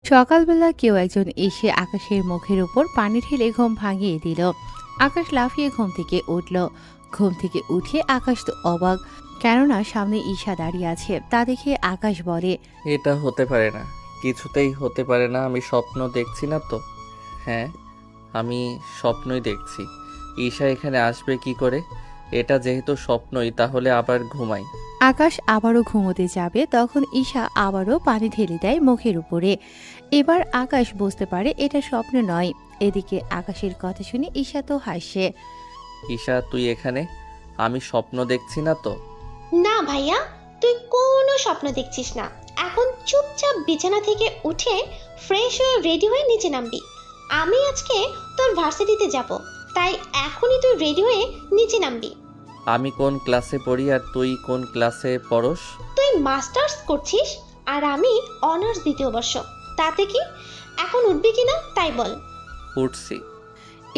সকালবেলা কেউ একজন এসে আকাশের মুখের উপর পানি ঢেলে ঘুম ভাঙিয়ে দিল। আকাশ লাফিয়ে ঘুম থেকে উঠল। ঘুম থেকে উঠে আকাশ তো অবাক, কেননা সামনে ঈশা দাঁড়িয়ে আছে। তা দেখে আকাশ বলে, এটা হতে পারে না, কিছুতেই হতে পারে না। আমি স্বপ্ন দেখছি না তো? হ্যাঁ, আমি স্বপ্নই দেখছি। ঈশা এখানে আসবে কি করে? এটা যেহেতু স্বপ্নই, তাহলে আবার ঘুমাই। আকাশ আবারও ঘুমোতে যাবে, তখন ঈশা আবারও পানি ঢেলে দেয় মুখের উপরে। এবার আকাশ বুঝতে পারে এটা স্বপ্ন নয়। এদিকে আকাশের কথা শুনে ঈশা তো হাসে। ঈশা, তুই এখানে? আমি স্বপ্ন দেখছি না তো? না ভাইয়া, তুই কোনো স্বপ্ন দেখছিস না। এখন চুপচাপ বিছানা থেকে উঠে ফ্রেশ হয়ে রেডি হয়ে নিচে নামবি। আমি আজকে তোর ভার্সিটিতে যাব, তাই এখনই তুই রেডি হয়ে নিচে নামবি। আমি কোন ক্লাসে পড়ি আর তুই কোন ক্লাসে পড়স? তুই মাস্টার্স করছিস আর আমি অনার্স দ্বিতীয় বর্ষ। তাতে কি? এখন উঠবি কিনা তাই বল। উঠছি।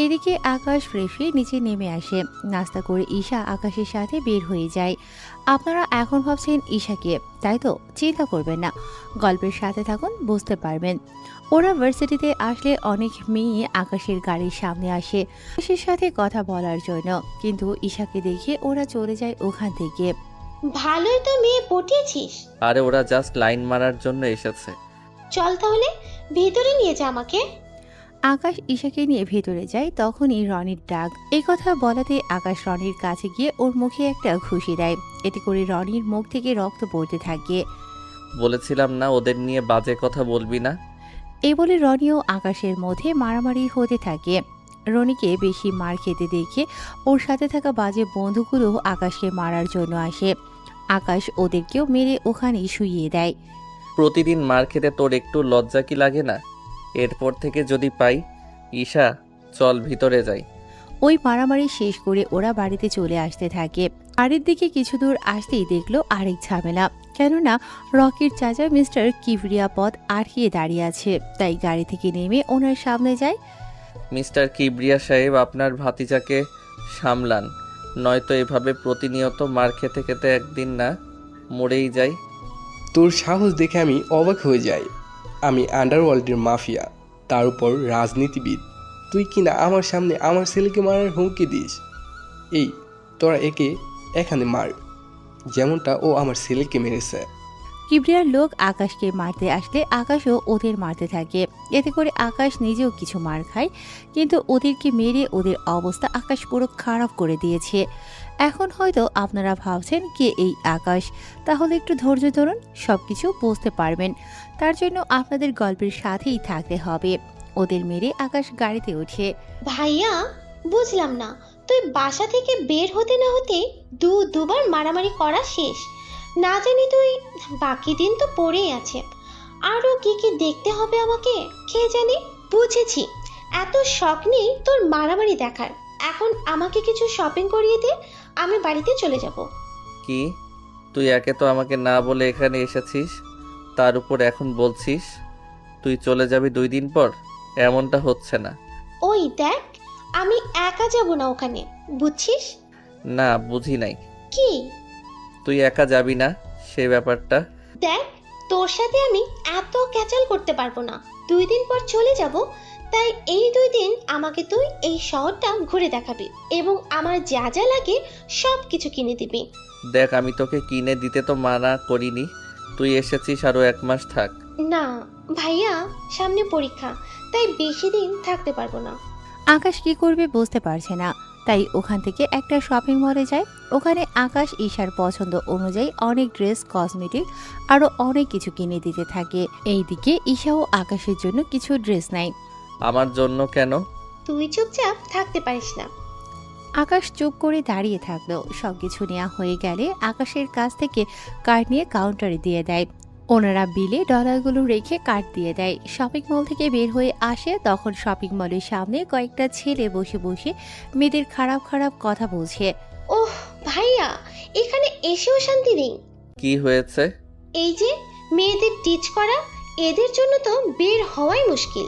এদিকে আকাশ ফ্রেশ হয়ে নিচে নেমে আসে। নাস্তা করে ঈশা আকাশের সাথে বের হয়ে যায়। আপনারা এখন ভাবছেন ঈশাকে, তাই তো? চিন্তা করবেন না, গল্পের সাথে থাকুন, বুঝতে পারবেন। ওরা ভার্সিটিতে আসলে অনেক মেয়ে আকাশের গাড়ির সামনে আসে আকাশের সাথে কথা বলার জন্য, কিন্তু ঈশাকে দেখে ওরা চলে যায় ওখান থেকে। ভালোই তো মেয়ে পটিয়েছিস। আরে ওরা জাস্ট লাইন মারার জন্য এসেছে। চল তাহলে ভিতরে নিয়ে যা আমাকে। আকাশ ঈশাকে নিয়ে ভেতরে যায়, তখনই রনির ডাক। এই কথা বলাতে আকাশ রনির কাছে গিয়ে ওর মুখে একটা ঘুষি দেয়। এতে করে রনির মুখ থেকে রক্ত পড়তে থাকে। বলেছিলাম না ওদের নিয়ে বাজে কথা বলবি না? এই বলে রনি ও আকাশের মধ্যে মারামারি হতে থাকে। রনিকে বেশি মার খেতে দেখে ওর সাথে থাকা বাজে বন্ধুগুলো আকাশকে মারার জন্য আসে। আকাশ ওদেরকেও মেরে ওখানেই শুইয়ে দেয়। প্রতিদিন মার খেতে তোর একটু লজ্জা কি লাগে না? এরপর থেকে যদি পাই। ঈশা, চল ভিতরে যাই। ওই মারামারি শেষ করে ওরা বাড়িতে চলে আসতে থাকে। বাড়ির দিকে কিছু দূর আসতেই দেখলো আরেক ঝামেলা, কেননা রকির চাচা মিস্টার কিবরিয়া পথ আটকিয়ে দাঁড়িয়ে আছে। তাই গাড়ি থেকে নেমে ওনার সামনে যায়। মিস্টার কিবরিয়া সাহেব, আপনার ভাতিজাকে সামলান, নয়তো এভাবে প্রতিনিয়ত মার খেতে খেতে একদিন না মরেই যাই। তোর সাহস দেখে আমি অবাক হয়ে যাই। আমি আন্ডারওয়ার্ল্ডের মাফিয়া, তার উপর রাজনীতিবিদ। তুই কিনা আমার সামনে আমার ছেলেকে মারার হুমকি দিস। এই, তোরা একে এখানে মার, যেমনটা ও আমার ছেলেকে মেরেছে। কিবরিয়ার লোক আকাশকে মারতে আসলে আকাশও ওদের মারতে থাকে। এতে করে আকাশ নিজেও কিছু মার খায়, কিন্তু ওদেরকে মেরে ওদের অবস্থা আকাশ পুরো খারাপ করে দিয়েছে। এখন হয়তো আপনারা ভাবছেন কে এই আকাশ, তাহলে একটু ধৈর্য ধরুন, সবকিছু বুঝতে পারবেন। তার জন্য আপনাদের গল্পের সাথেই থাকতে হবে। ওদের মেরে আকাশ গাড়িতে ওঠে। ভাইয়া, বুঝলাম না, তুই বাসা থেকে বের হতে না হতে দুবার মারামারি করা শেষ। না জানি তুই বাকি দিন তো পড়েই আছে। আরও কি কি দেখতে হবে আমাকে কে জানে। বুঝেছি, এত শখ নেই তোর মারামারি দেখার। এখন আমাকে কিছু শপিং করিয়ে দে, আমি বাড়িতে চলে যাব। কি? তুই একে তো আমাকে না বলে এখানে এসেছিস, তার উপর এখন বলছিস তুই চলে যাবি 2 দিন পর? এমনটা হচ্ছে না। ওই দেখ, আমি একা যাব না ওখানে, বুঝছিস? না, বুঝি নাই। কি? তুই একা যাবি না, সে ব্যাপারটা। দেখ, তোর সাথে আমি এত ক্যাচাল করতে পারবো না। 2 দিন পর চলে যাব, তাই এই 2 দিন আমাকে তুই এই শহরটা ঘুরে দেখাবি এবং আমার যা যা লাগে সব কিছু কিনে দিবি। দেখ, আমি তোকে কিনে দিতে তো মানা করিনি, তুই এসেছিস, আরো 1 মাস থাক। না ভাইয়া, সামনে পরীক্ষা, তাই বেশি দিন থাকতে পারবো না। আকাশ কি করবে বুঝতে পারছে না, তাই ওখান থেকে একটা শপিং মলে যায়। ওখানে আকাশ ঈশার পছন্দ অনুযায়ী অনেক ড্রেস, কসমেটিক আরো অনেক কিছু কিনে দিতে থাকে। এইদিকে ঈশাও আকাশের জন্য কিছু ড্রেস নেয়। আমার জন্য কেন? তুই চুপচাপ থাকতে পারিস না। আকাশ চুপ করে দাঁড়িয়ে থাকলো। সবকিছু নেওয়া হয়ে গেলে আকাশের কাছ থেকে কার্ড নিয়ে কাউন্টারে দিয়ে দেয়। ওনারা বিলে ডলারগুলো রেখে কার্ড দিয়ে দেয়। শপিং মল থেকে বের হয়ে আসে, তখন শপিং মলের সামনে কয়েকটা ছেলে বসে বসে মেয়েদের খারাপ খারাপ কথা বলছে। ওহ ভাইয়া, এখানে এসেও শান্তি নেই। কি হয়েছে? এই যে মেয়েদের টিচ করা, এদের জন্য তো বের হওয়াই মুশকিল।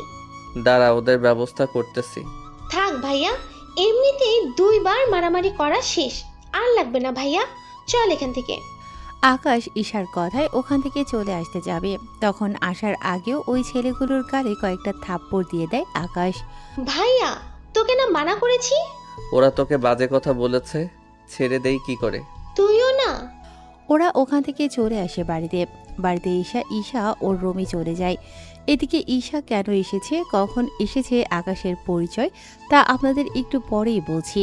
দাঁড়া, ওদের ব্যবস্থা করতেছি। থাক ভাইয়া, এমনিতেই 2বার মারামারি করা শেষ, আর লাগবে না ভাইয়া, চল এখান থেকে। আকাশ ঈশার কথায় ওখান থেকে চলে আসতে যাবে, তখন আসার আগেও ওই ছেলেগুলোর গালে কয়েকটা থাপ্পড় দিয়ে দেয় আকাশ। ভাইয়া, তোকে না মানা করেছি? ওরা তোকে বাজে কথা বলেছে, ছেড়ে দেই কি করে? তুইও না? ওরা ওখান থেকে চলে আসে বাড়িতে। বাড়িতে ঈশা ওর রুমে চলে যায়। এদিকে ঈশা কেন এসেছে, কখন এসেছে, আকাশের পরিচয় তা আপনাদের একটু পরেই বলছি।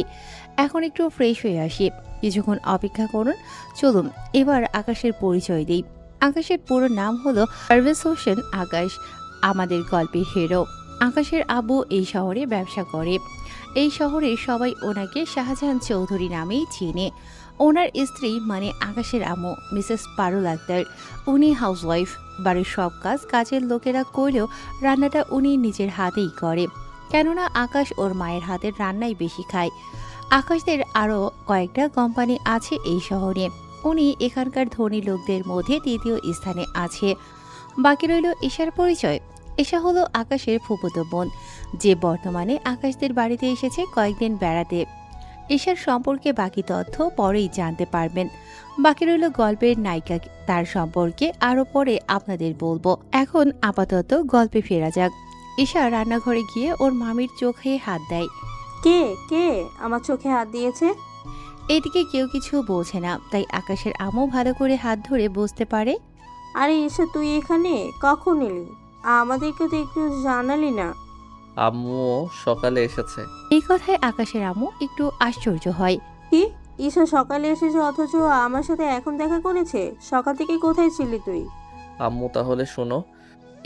এখন একটু ফ্রেশ হয়ে আসি, কিছুক্ষণ অপেক্ষা করুন। চলুন এবার আকাশের পরিচয় দিই। আকাশের পুরো নাম হলো পারভেজ হোসেন আকাশ, আমাদের গল্পের হিরো। আকাশের আব্বু এই শহরে ব্যবসা করে। এই শহরে সবাই ওনাকে শাহজাহান চৌধুরী নামেই চিনে। ওনার স্ত্রী মানে আকাশের আম্মু মিসেস পারুল আক্তার, উনি হাউসওয়াইফ। বাড়ির সব কাজের লোকেরা করলেও রান্নাটা উনি নিজের হাতেই করে, কেননা আকাশ ওর মায়ের হাতের রান্নাই বেশি খায়। আকাশদের আরও কয়েকটা কোম্পানি আছে এই শহরে। উনি এখানকার ধনী লোকদের মধ্যে তৃতীয় স্থানে আছে। বাকি রইল ঈশার পরিচয়। ঈশা হলো আকাশের ফুফুতো বোন, যে বর্তমানে আকাশদের বাড়িতে এসেছে কয়েকদিন বেড়াতে। ঈশার সম্পর্কে বাকি তথ্য পরেই জানতে পারবেন। বাকি রইল গল্পের নায়িকা, তার সম্পর্কে আরও পরে আপনাদের বলবো। এখন আপাতত গল্পে ফেরা যাক। ঈশা রান্নাঘরে গিয়ে ওর মামির চোখে হাত দেয়। কে কে আমার চোখে হাত দিয়েছে? এদিকে কেউ কিছু বলছে না, তাই আকাশের আম্মু ভালো করে হাত ধরে বুঝতে পারে। আরে এসে তুই এখানে কখন এলি? আমাদেরকে তো একটু জানালি না। আম্মুও সকালে এসেছে। এই কথায় আকাশের আম্মু একটু আশ্চর্য হয়। কি, ঈশা সকালে এসেছে অথচ আমার সাথে এখন দেখা করেছে? সকাল থেকে কোথায় ছিলি তুই? আম্মু তাহলে শোনো।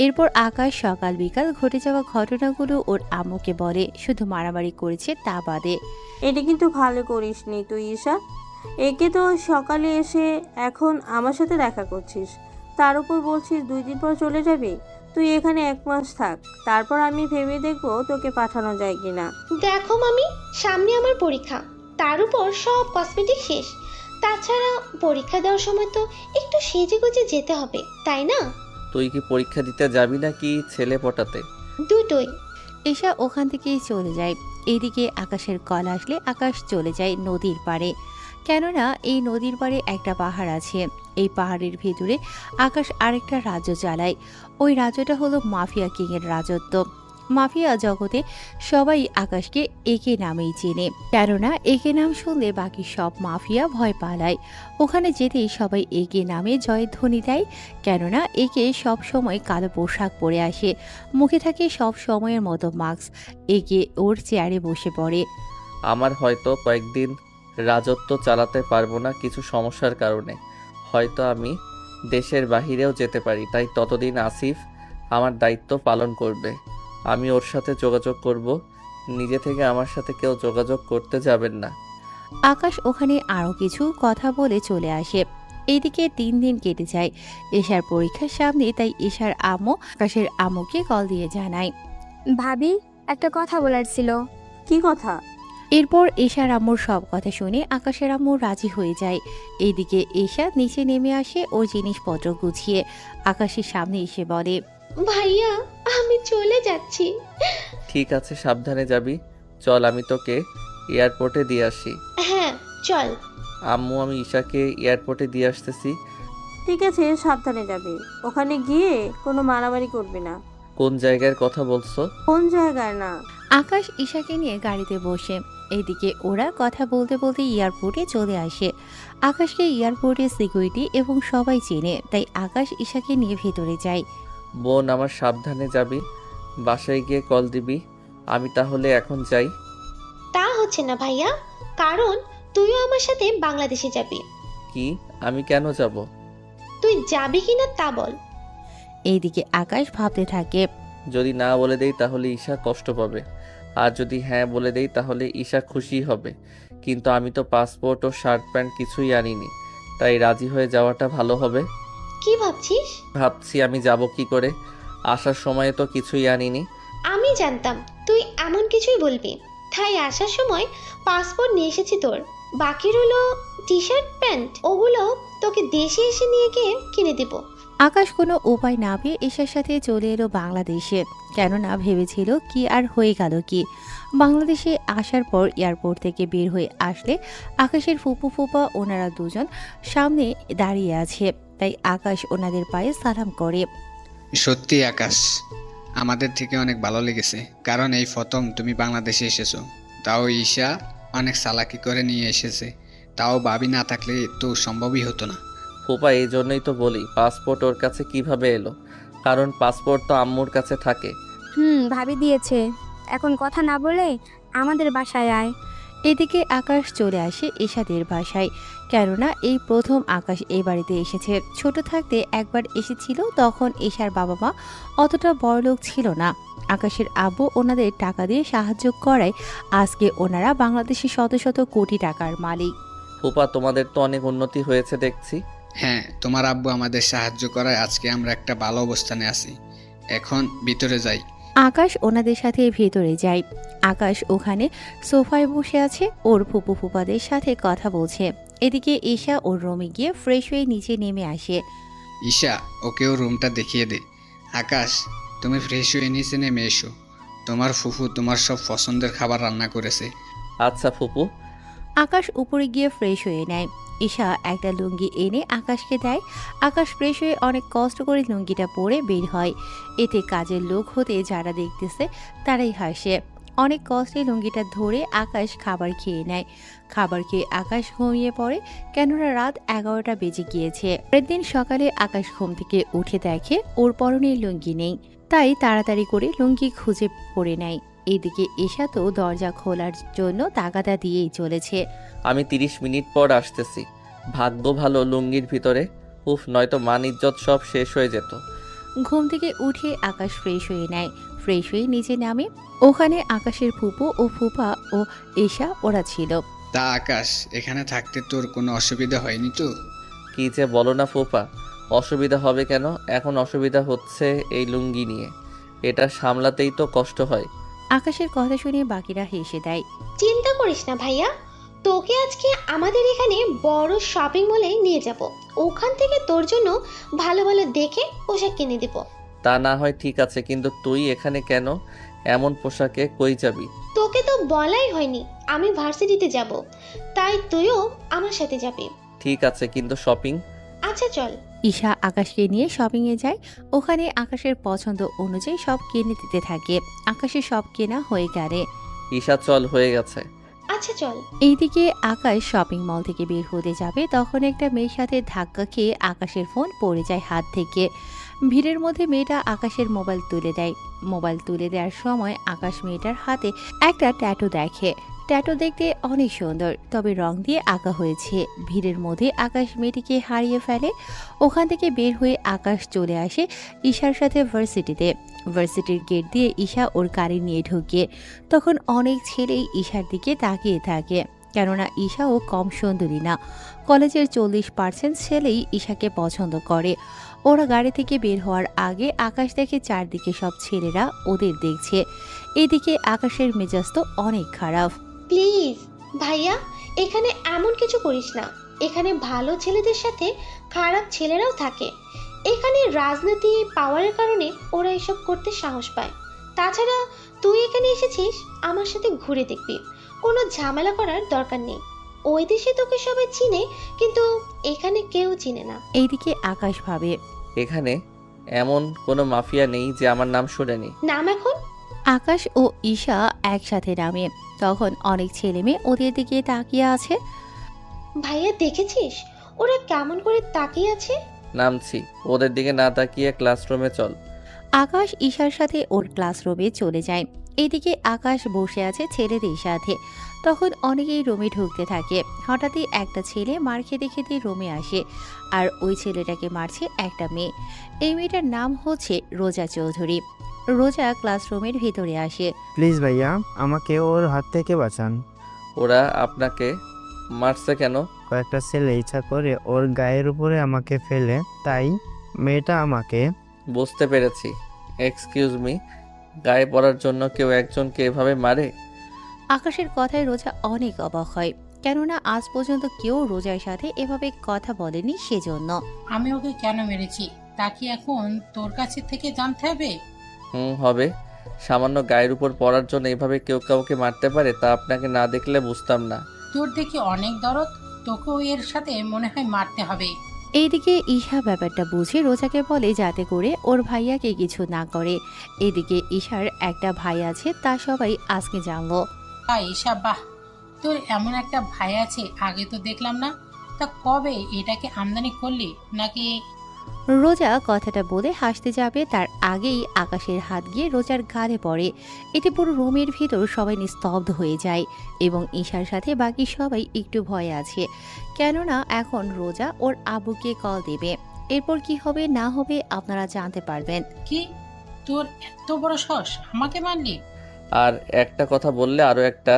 এরপর আকাশ সকাল বিকাল ঘটে যাওয়া ঘটনাগুলো ওর আম্মুকে বলে, শুধু মারামারি করেছে তা বাদে। এটা কিন্তু ভালো করিসনি তুই ঈশা। একে তো সকালে এসে এখন আমার সাথে দেখা করছিস, তার উপর বলছিস 2 দিন পর চলে যাবি। তুই এখানে 1 মাস থাক, তারপর আমি ভেবে দেখবো তোকে পাঠানো যায় কিনা। দেখো মামি, সামনে আমার পরীক্ষা, তার উপর সব কসমেটিক শেষ। তাছাড়া পরীক্ষা দেওয়ার সময় তো একটু সেজে গুজে যেতে হবে, তাই না? তুই কি পরীক্ষা দিতে যাবি নাকি ছেলে পটাতে? দুটোই। ঈশা ওখান থেকেই চলে যায়। এইদিকে আকাশের কল আসলে আকাশ চলে যায় নদীর পাড়ে, কেননা এই নদীর পাড়ে একটা পাহাড় আছে। এই পাহাড়ের ভিতরে আকাশ আরেকটা রাজ্য চালায়। ওই রাজ্যটা হলো মাফিয়া কিংয়ের রাজত্ব। মাফিয়া জগতে সবাই আকাশকে একে নামেই চেনে, কেননা একে নাম শুনলে বাকি সব মাফিয়া ভয় পালায়। ওখানে যেতেই সবাই একে নামে জয়ধ্বনি দেয়, কেননা একে সব সময় কালো পোশাক পরে আসে, মুখে থাকে সব সময়ের মতো মাস্ক। একে ওর চেয়ারে বসে পড়ে। আমার হয়তো কয়েকদিন রাজত্ব চালাতে পারবো না কিছু সমস্যার কারণে, হয়তো আমি দেশের বাহিরেও যেতে পারি, তাই ততদিন আসিফ আমার দায়িত্ব পালন করবে। আমি ওর সাথে যোগাযোগ করব, নিজে থেকে আমার সাথে কেউ যোগাযোগ করতে যাবেন না। আকাশ ওখানে আরও কিছু কথা বলে চলে আসে। এইদিকে 3 দিন কেটে যায়। ঈশার পরীক্ষার সামনে, তাই ঈশার আম্মু আকাশের আম্মুকে কল দিয়ে জানায়। ভাবি, একটা কথা বলার ছিল। কি কথা? এরপর ঈশার আম্মুর সব কথা শুনে আকাশের আম্মু রাজি হয়ে যায়। এইদিকে ঈশা নিচে নেমে আসে ওর জিনিসপত্র গুছিয়ে আকাশের সামনে এসে বলে, ভাইয়া, আমি চলে যাচ্ছি। ঠিক আছে, সাবধানে যাবি। চল আমি তোকে এয়ারপোর্টে দিয়ে আসি। হ্যাঁ চল। আম্মু, আমি ঈশাকে এয়ারপোর্টে দিয়ে আসতেছি। ঠিক আছে, সাবধানে যাবি। ওখানে গিয়ে কোনো মারামারি করবি না। কোন জায়গার কথা বলছো? কোন জায়গায় না। আকাশ ঈশাকে নিয়ে গাড়িতে বসে। এদিকে ওরা কথা বলতে বলতে এয়ারপোর্টে চলে আসে। আকাশকে এয়ারপোর্টে সিকিউরিটি এবং সবাই চেনে, তাই আকাশ ঈশাকে নিয়ে ভেতরে যায়। বোন আমার, সাবধানে যাবি, বাসায় গিয়ে কল দিবি। আমি তাহলে এখন যাই। তা হচ্ছে না ভাইয়া, কারণ তুইও আমার সাথে বাংলাদেশে যাবি। কি? আমি কেন যাব? তুই যাবি কিনা তা বল। এইদিকে আকাশ ভাবতে থাকে। যদি না বলে দেই তাহলে ঈশা কষ্ট পাবে, আর যদি হ্যাঁ বলে দেই তাহলে ঈশা খুশি হবে। কিন্তু আমি তো পাসপোর্ট ও শার্ট প্যান্ট কিছুই আনিনি, তাই রাজি হয়ে যাওয়াটা ভালো হবে। কি ভাবছিস? ভাবছি আমি যাব কি করে, আসার সময়ে তো কিছুই আনিনি। আমি জানতাম তুই এমন কিছুই বলবি, তাই আসার সময় পাসপোর্ট নিয়ে এসেছি তোর। বাকি রইলো টি শার্ট প্যান্ট, ওগুলো তোকে দেশে এসে নিয়ে গিয়ে কিনে দেব। আকাশ কোনো উপায় না পেয়ে ঈশার সাথে চলে এলো বাংলাদেশে, কেননা ভেবেছিল কি আর হয়ে গেল কি। বাংলাদেশে আসার পর এয়ারপোর্ট থেকে বের হয়ে আসলে আকাশের ফুপু ফুপা ওনারা দুজন সামনে দাঁড়িয়ে আছে, তাই আকাশ ওনাদের পায়ে সালাম করে। সত্যি আকাশ, আমাদের থেকে অনেক ভালো লেগেছে, কারণ এই প্রথম তুমি বাংলাদেশে এসেছো, তাও ঈশা অনেক চালাকি করে নিয়ে এসেছে, তাও ভাবি না থাকলে তো সম্ভবই হতো না। ফুপা এই জন্যই তো বলি পাসপোর্ট ওর কাছে কিভাবে এলো, কারণ পাসপোর্ট তো আম্মুর কাছে থাকে। ভাবি দিয়েছে। এখন কথা না বলে আমাদের বাসায় আয়। এদিকে আকাশ চলে আসে ঈশাদের বাসায়, কেননা এই প্রথম আকাশ এই বাড়িতে এসেছে। ছোট থাকতে একবার এসেছিল, তখন ঈশার বাবা মা অতটা বড়লোক ছিল না। আকাশের আব্বু ওনাদের টাকা দিয়ে সাহায্য করায় আজকে ওনারা বাংলাদেশে শত শত কোটি টাকার মালিক। ফুপা তোমাদের তো অনেক উন্নতি হয়েছে দেখছি। হ্যাঁ, তোমার আব্বু আমাদের সাহায্য করায় আজকে আমরা একটা ভালো অবস্থানে আছি। এখন ভিতরে যাই। আকাশ ওনাদের সাথে ভেতরে যায়। আকাশ ওখানে সোফায় বসে আছে, ওর ফুপু ফুপাদের সাথে কথা বলছে। এদিকে ঈশা ওর রুমে গিয়ে ফ্রেশ হয়ে নিচে নেমে আসে। ঈশা, ওকেও রুমটা দেখিয়ে দে। আকাশ, তুমি ফ্রেশ হয়ে নিচে নেমে এসো, তোমার ফুফু তোমার সব পছন্দের খাবার রান্না করেছে। আচ্ছা ফুপু। আকাশ উপরে গিয়ে ফ্রেশ হয়ে নেয়। ঈশা একটা লুঙ্গি এনে আকাশকে দেয়। আকাশ ফ্রেশ হয়ে অনেক কষ্ট করে লুঙ্গিটা পরে বের হয়। এতে কাজের লোক হতে যারা দেখতেছে তারাই হাসে। অনেক কষ্টে লুঙ্গিটা ধরে আকাশ খাবার খেয়ে নেয়। খাবার খেয়ে আকাশ ঘুমিয়ে পড়ে, কেননা রাত 11টা বেজে গিয়েছে। পরের দিন সকালে আকাশ ঘুম থেকে উঠে দেখে ওর পরনে লুঙ্গি নেই, তাই তাড়াতাড়ি করে লুঙ্গি খুঁজে পড়ে নেয়। এইদিকে ঈশা তো দরজা খোলার জন্য তাগাদা দিয়েই চলেছে। আমি 30 মিনিট পর আসতেছি। ভাগ্য ভালো লুঙ্গির ভিতরে, উফ, নয়তো মান ইজ্জত সব শেষ হয়ে যেত। ঘুম থেকে উঠে আকাশ ফ্রেশ হয়ে নেয়। ফ্রেশ হয়ে নিচে নামে। ওখানে আকাশের ফুপু ও ফুপা ও ঈশা ওরা ছিল। তা আকাশ, এখানে থাকতে তোর কোনো অসুবিধা হয়নি তো? কি যে বলো না ফুপা, অসুবিধা হবে কেন? এখন অসুবিধা হচ্ছে এই লুঙ্গি নিয়ে, এটা সামলাতেই তো কষ্ট হয়। আকাশের কথা শুনে বাকিরা হেসে দেয়। চিন্তা করিস না ভাইয়া, তোকে আজকে আমাদের এখানে বড় শপিং মলে নিয়ে যাব। ওখান থেকে তোর জন্য ভালো ভালো দেখে পোশাক কিনে দেব। তা না হয় ঠিক আছে, কিন্তু তুই এখানে কেন? এমন পোশাকে কই যাবি? তোকে তো বলাই হয়নি আমি ভার্সিটিতে যাব, তাই তুইও আমার সাথে যাবি। ঠিক আছে, কিন্তু শপিং? আচ্ছা চল। ঈশা আকাশকে নিয়ে শপিংয়ে যায়। ওখানে আকাশের পছন্দ অনুযায়ী সব কিনে দিতে থাকে। আকাশের সব কেনা হয়ে গেলে ঈশা চল, হয়ে গেছে। আচ্ছা চল। এইদিকে আকাশ শপিং মল থেকে বের হতে যাবে, তখন একটা মেয়ের সাথে ধাক্কা খেয়ে আকাশের ফোন পড়ে যায় হাত থেকে। ভিড়ের মধ্যে মেয়েটা আকাশের মোবাইল তুলে দেয়। মোবাইল তুলে দেওয়ার সময় আকাশ মেয়েটার হাতে একটা ট্যাটু দেখে। ট্যাটু দেখতে অনেক সুন্দর, তবে রং দিয়ে আঁকা হয়েছে। ভিড়ের মধ্যে আকাশ মেয়েটিকে হারিয়ে ফেলে। ওখান থেকে বের হয়ে আকাশ চলে আসে ঈশার সাথে ভার্সিটিতে। ভার্সিটির গেট দিয়ে ঈশা ওর গাড়ি নিয়ে ঢুকে। তখন অনেক ছেলেই ঈশার দিকে তাকিয়ে থাকে, কেননা ঈশাও কম সুন্দরী না। কলেজের 40% ছেলেই ঈশাকে পছন্দ করে। ওরা গাড়ি থেকে বের হওয়ার আগে আকাশ দেখে চারদিকে সব ছেলেরা ওদের দেখছে। এদিকে আকাশের মেজাজ তো অনেক খারাপ। প্লিজ ভাইয়া, এখানে এমন কিছু করিস না। এখানে ভালো ছেলেদের সাথে খারাপ ছেলেরাও থাকে। এখানে রাজনীতি পাওয়ারের কারণে ওরা এসব করতে সাহস পায়। তাছাড়া তুই এখানে এসেছিস আমার সাথে ঘুরে দেখবি, কোনো ঝামেলা করার দরকার নেই। ওই দেশে তোকে সবাই চিনে, কিন্তু এখানে কেউ চিনে না। এইদিকে আকাশ ভাবে, এখানে এমন কোনো মাফিয়া নেই যে আমার নাম শুনেনি। নাম এখন? আকাশ ও ঈশা একসাথে নামে। তখন অনেক ছেলে মেয়ে ওদের দিকে তাকিয়ে আছে। ভাইয়া দেখেছিস ওরা কেমন করে তাকিয়ে আছে? নামছি, ওদের দিকে না তাকিয়ে ক্লাসরুমে চল। আকাশ ঈশার সাথে ওর ক্লাসরুমে চলে যায়। এদিকে আকাশ বসে আছে ছেলেদের সাথে। তখন অনেকেই রুমে ঢুকতে থাকে। হঠাৎই একটা ছেলে মার খেতে খেতে রুমে আসে, আর ওই ছেলেটাকে মারছে একটা মেয়ে। এই মেয়েটার নাম হচ্ছে রোজা চৌধুরী। রোজা ক্লাসরুমের ভিতরে আসে। প্লিজ ভাইয়া, আমাকে ওর হাত থেকে বাঁচান। ওরা আপনাকে মারছে কেন? কয়েকটা ছেলে ইচ্ছা করে ওর গায়ের উপরে আমাকে ফেলে, তাই মেয়েটা আমাকে। বুঝতে পেরেছি। এক্সকিউজ মি, গায়ে পড়ার জন্য কেউ একজনকে এভাবে মারে? আকাশের কথায় রোজা অনেক অবাক হয়, কেননা আজ পর্যন্ত কেউ রোজার সাথে এভাবে কথা বলেনি। সেজন্য আমি ওকে কেন মেরেছি তা কি এখন তোর কাছে থেকে জানতে হবে? হবে। সামান্য গায়ের উপর পড়ার জন্য এভাবে কেউ কাউকে মারতে পারে, তা আপনাকে না দেখলে বুঝতাম না। তোর দেখি অনেক দরদ, তোকেও এর সাথে মনে হয় মারতে হবে। এইদিকে ঈশা ব্যাপারটা বুঝে রোজাকে বলে যাতে করে ওর ভাইয়াকে কিছু না করে। এদিকে ঈশার একটা ভাই আছে, তা সবাই আজকে জানলো। ঈশা, বাহ, তোর এমন একটা ভাই আছে, আগে তো দেখলাম না। তা কবে এটাকে আমদানি করলি নাকি? রোজা কথাটা বলে হাসতে যাবে তার আগেই আকাশের হাত গিয়ে রোজার গালে পড়ে। এতে পুরো রুমের ভিতর সবাই নিস্তব্ধ হয়ে যায় এবং ঈশার সাথে বাকি সবাই একটু ভয়ে আছে, কেননা এখন রোজা ওর আব্বুকে কল দেবে। এরপর কি হবে না হবে আপনারা জানতে পারবেন। কি, তোর এত বড় সাহস, আমাকে মারলি? আর একটা কথা বললে আরো একটা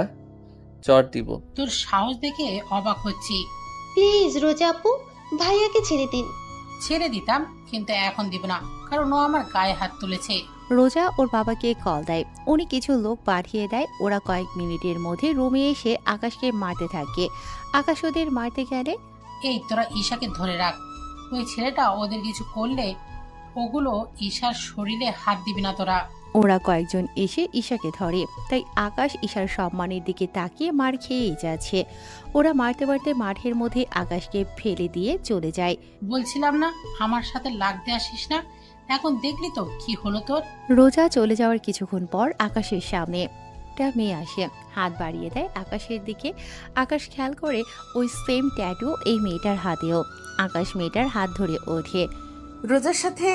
চড় দিব। তোর সাহস দেখে অবাক হচ্ছি। প্লিজ রোজা আপু, ভাইয়াকে ছেড়ে দিন। ছেড়ে দিতাম, কিন্তু এখন দিব না, কারণ ও আমার গায়ে হাত তুলেছে। রোজা ওর বাবাকে কল দেয়, উনি কিছু লোক পাঠিয়ে দেয়। ওরা কয়েক মিনিটের মধ্যে রুমে এসে আকাশকে মারতে থাকে। আকাশ ওদের মারতে গেলে, এই তোরা ঈশাকে ধরে রাখ, ওই ছেলেটা ওদের কিছু করলে ওগুলো ঈশার শরীরে হাত দিবি না তোরা। ওরা কয়েকজন এসে ঈশাকে ধরে, তাই আকাশ ঈশার সম্মানের দিকে তাকিয়ে মার খেয়েই যাচ্ছে। ওরা মারতে মারতে মাঠের মধ্যে আকাশকে ফেলে দিয়ে চলে যায়। বলছিলাম না আমার সাথে লাগতে আসিস না, এখন দেখলি তো কি হলো তোর। রোজা চলে যাওয়ার কিছুক্ষণ পর আকাশের সামনে একটা মেয়ে আসে, হাত বাড়িয়ে দেয় আকাশের দিকে। আকাশ খেয়াল করে ওই সেম ট্যাটু এই মেয়েটার হাতেও। আকাশ মেয়েটার হাত ধরে ওঠে। রোজার সাথে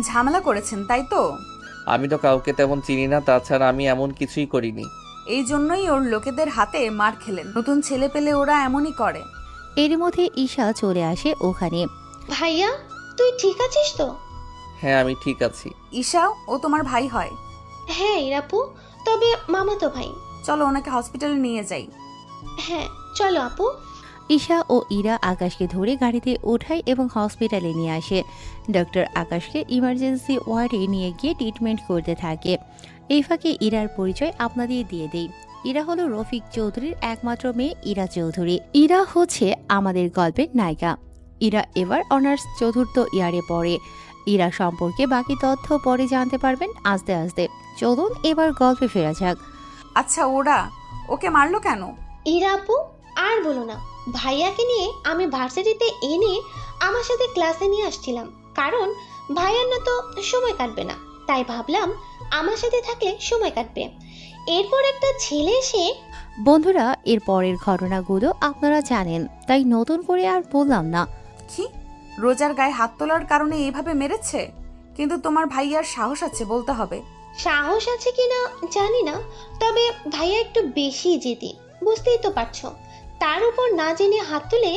ঝামেলা করেছেন তাই তো? আমি তো কাউকে তেমন চিনি না, তাছাড়া আমি এমন কিছুই করিনি। এই জন্যই ওর লোকেদের হাতে মার খেলেন। নতুন ছেলে পেলে ওরা এমনই করে। এর মধ্যে ঈশা চলে আসে ওখানে। ভাইয়া, তুই ঠিক আছিস তো? হ্যাঁ, আমি ঠিক আছি। ঈশা, ও তোমার ভাই হয়? হ্যাঁ ইরাপু, তবে মামাতো ভাই। চলো ওনাকে হসপিটালে নিয়ে যাই। হ্যাঁ চলো আপু। ঈশা ও ইরা আকাশকে ধরে গাড়িতে ওঠায় এবং হসপিটালে নিয়ে আসে। ডক্টর আকাশকে ইমার্জেন্সি ওয়ার্ডে নিয়ে গিয়ে ট্রিটমেন্ট করতে থাকে। এই ফাঁকে ইরার পরিচয় আপনাদের দিয়ে দেই। ইরা হলো রফিক চৌধুরীর একমাত্র মেয়ে ইরা চৌধুরী। ইরা হচ্ছে আমাদের গল্পের নায়িকা। ইরা এবার অনার্স চতুর্থ ইয়ারে পড়ে। ইরা সম্পর্কে বাকি তথ্য পরে জানতে পারবেন আস্তে আস্তে। চলুন এবার গল্পে ফেরা যাক। আচ্ছা, ওরা ওকে মারলো কেন? ইরাপু, আর বলো না, ভাইয়াকে নিয়ে আমি ভার্সিটিতে এনে আমার সাথে ক্লাসে নিয়ে আসছিলাম, কারণ ভাইয়ার না তো সময় কাটবে না, তাই ভাবলাম আমার সাথে থাকলে সময় কাটবে। এরপর একটা ছেলে এসে। বন্ধুরা, এর পরের ঘটনাগুলো আপনারা জানেন, তাই নতুন করে আর বললাম না। কি, রোজার গায়ে হাত তোলার কারণে এইভাবে মেরেছে? কিন্তু তোমার ভাইয়ার সাহস আছে বলতে হবে। সাহস আছে কিনা জানি না, তবে ভাইয়া একটু বেশি জেদি, বুঝতেই তো পারছো। তার উপর না জেনে হাত তুলে।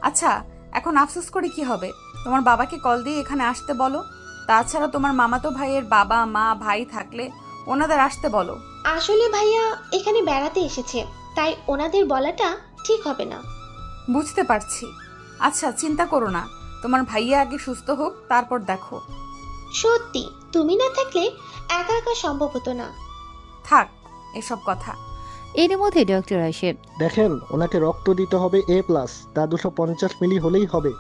আচ্ছা, এখন আফসোস করে কি হবে? তোমার বাবাকে কল দিয়ে এখানে আসতে বলো। তাছাড়া তোমার মামাতো ভাইয়ের বাবা মা ভাই থাকলে ওনাদের আসতে বলো। আসলে ভাইয়া এখানে বেড়াতে এসেছে, তাই ওনাদের বলাটা ঠিক হবে না। বুঝতে পারছি। আচ্ছা, চিন্তা করো না, তোমার ভাইয়া আগে সুস্থ হোক, তারপর দেখো। সত্যি তুমি না থাকলে একা একা সম্ভব হতো না। থাক এসব কথা। এর মধ্যে ডক্টর আসে। দেখেন, ওনাকে রক্ত দিতে হবে A+, তা 250 মিলি হলেই হবে।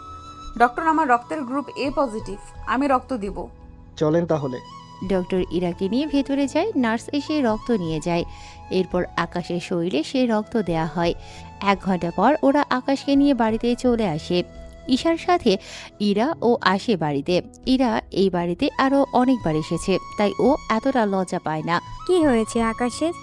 ডক্টর, আমার রক্তের গ্রুপ A পজিটিভ, আমি রক্ত দিব। চলেন তাহলে। ডক্টর ইরাকে নিয়ে ভেতরে যায়। নার্স এসে রক্ত নিয়ে যায়। এরপর আকাশের শরীরে সে রক্ত দেয়া হয়। 1 ঘন্টা পর ওরা আকাশকে নিয়ে বাড়িতে চলে আসে। ঈশার সাথে ইরা ও আসে বাড়িতে। ইরা এই বাড়িতে আরো অনেকবার এসেছে, তাই ও এতটা লজ্জা পায় না। কি হয়েছে আকাশের?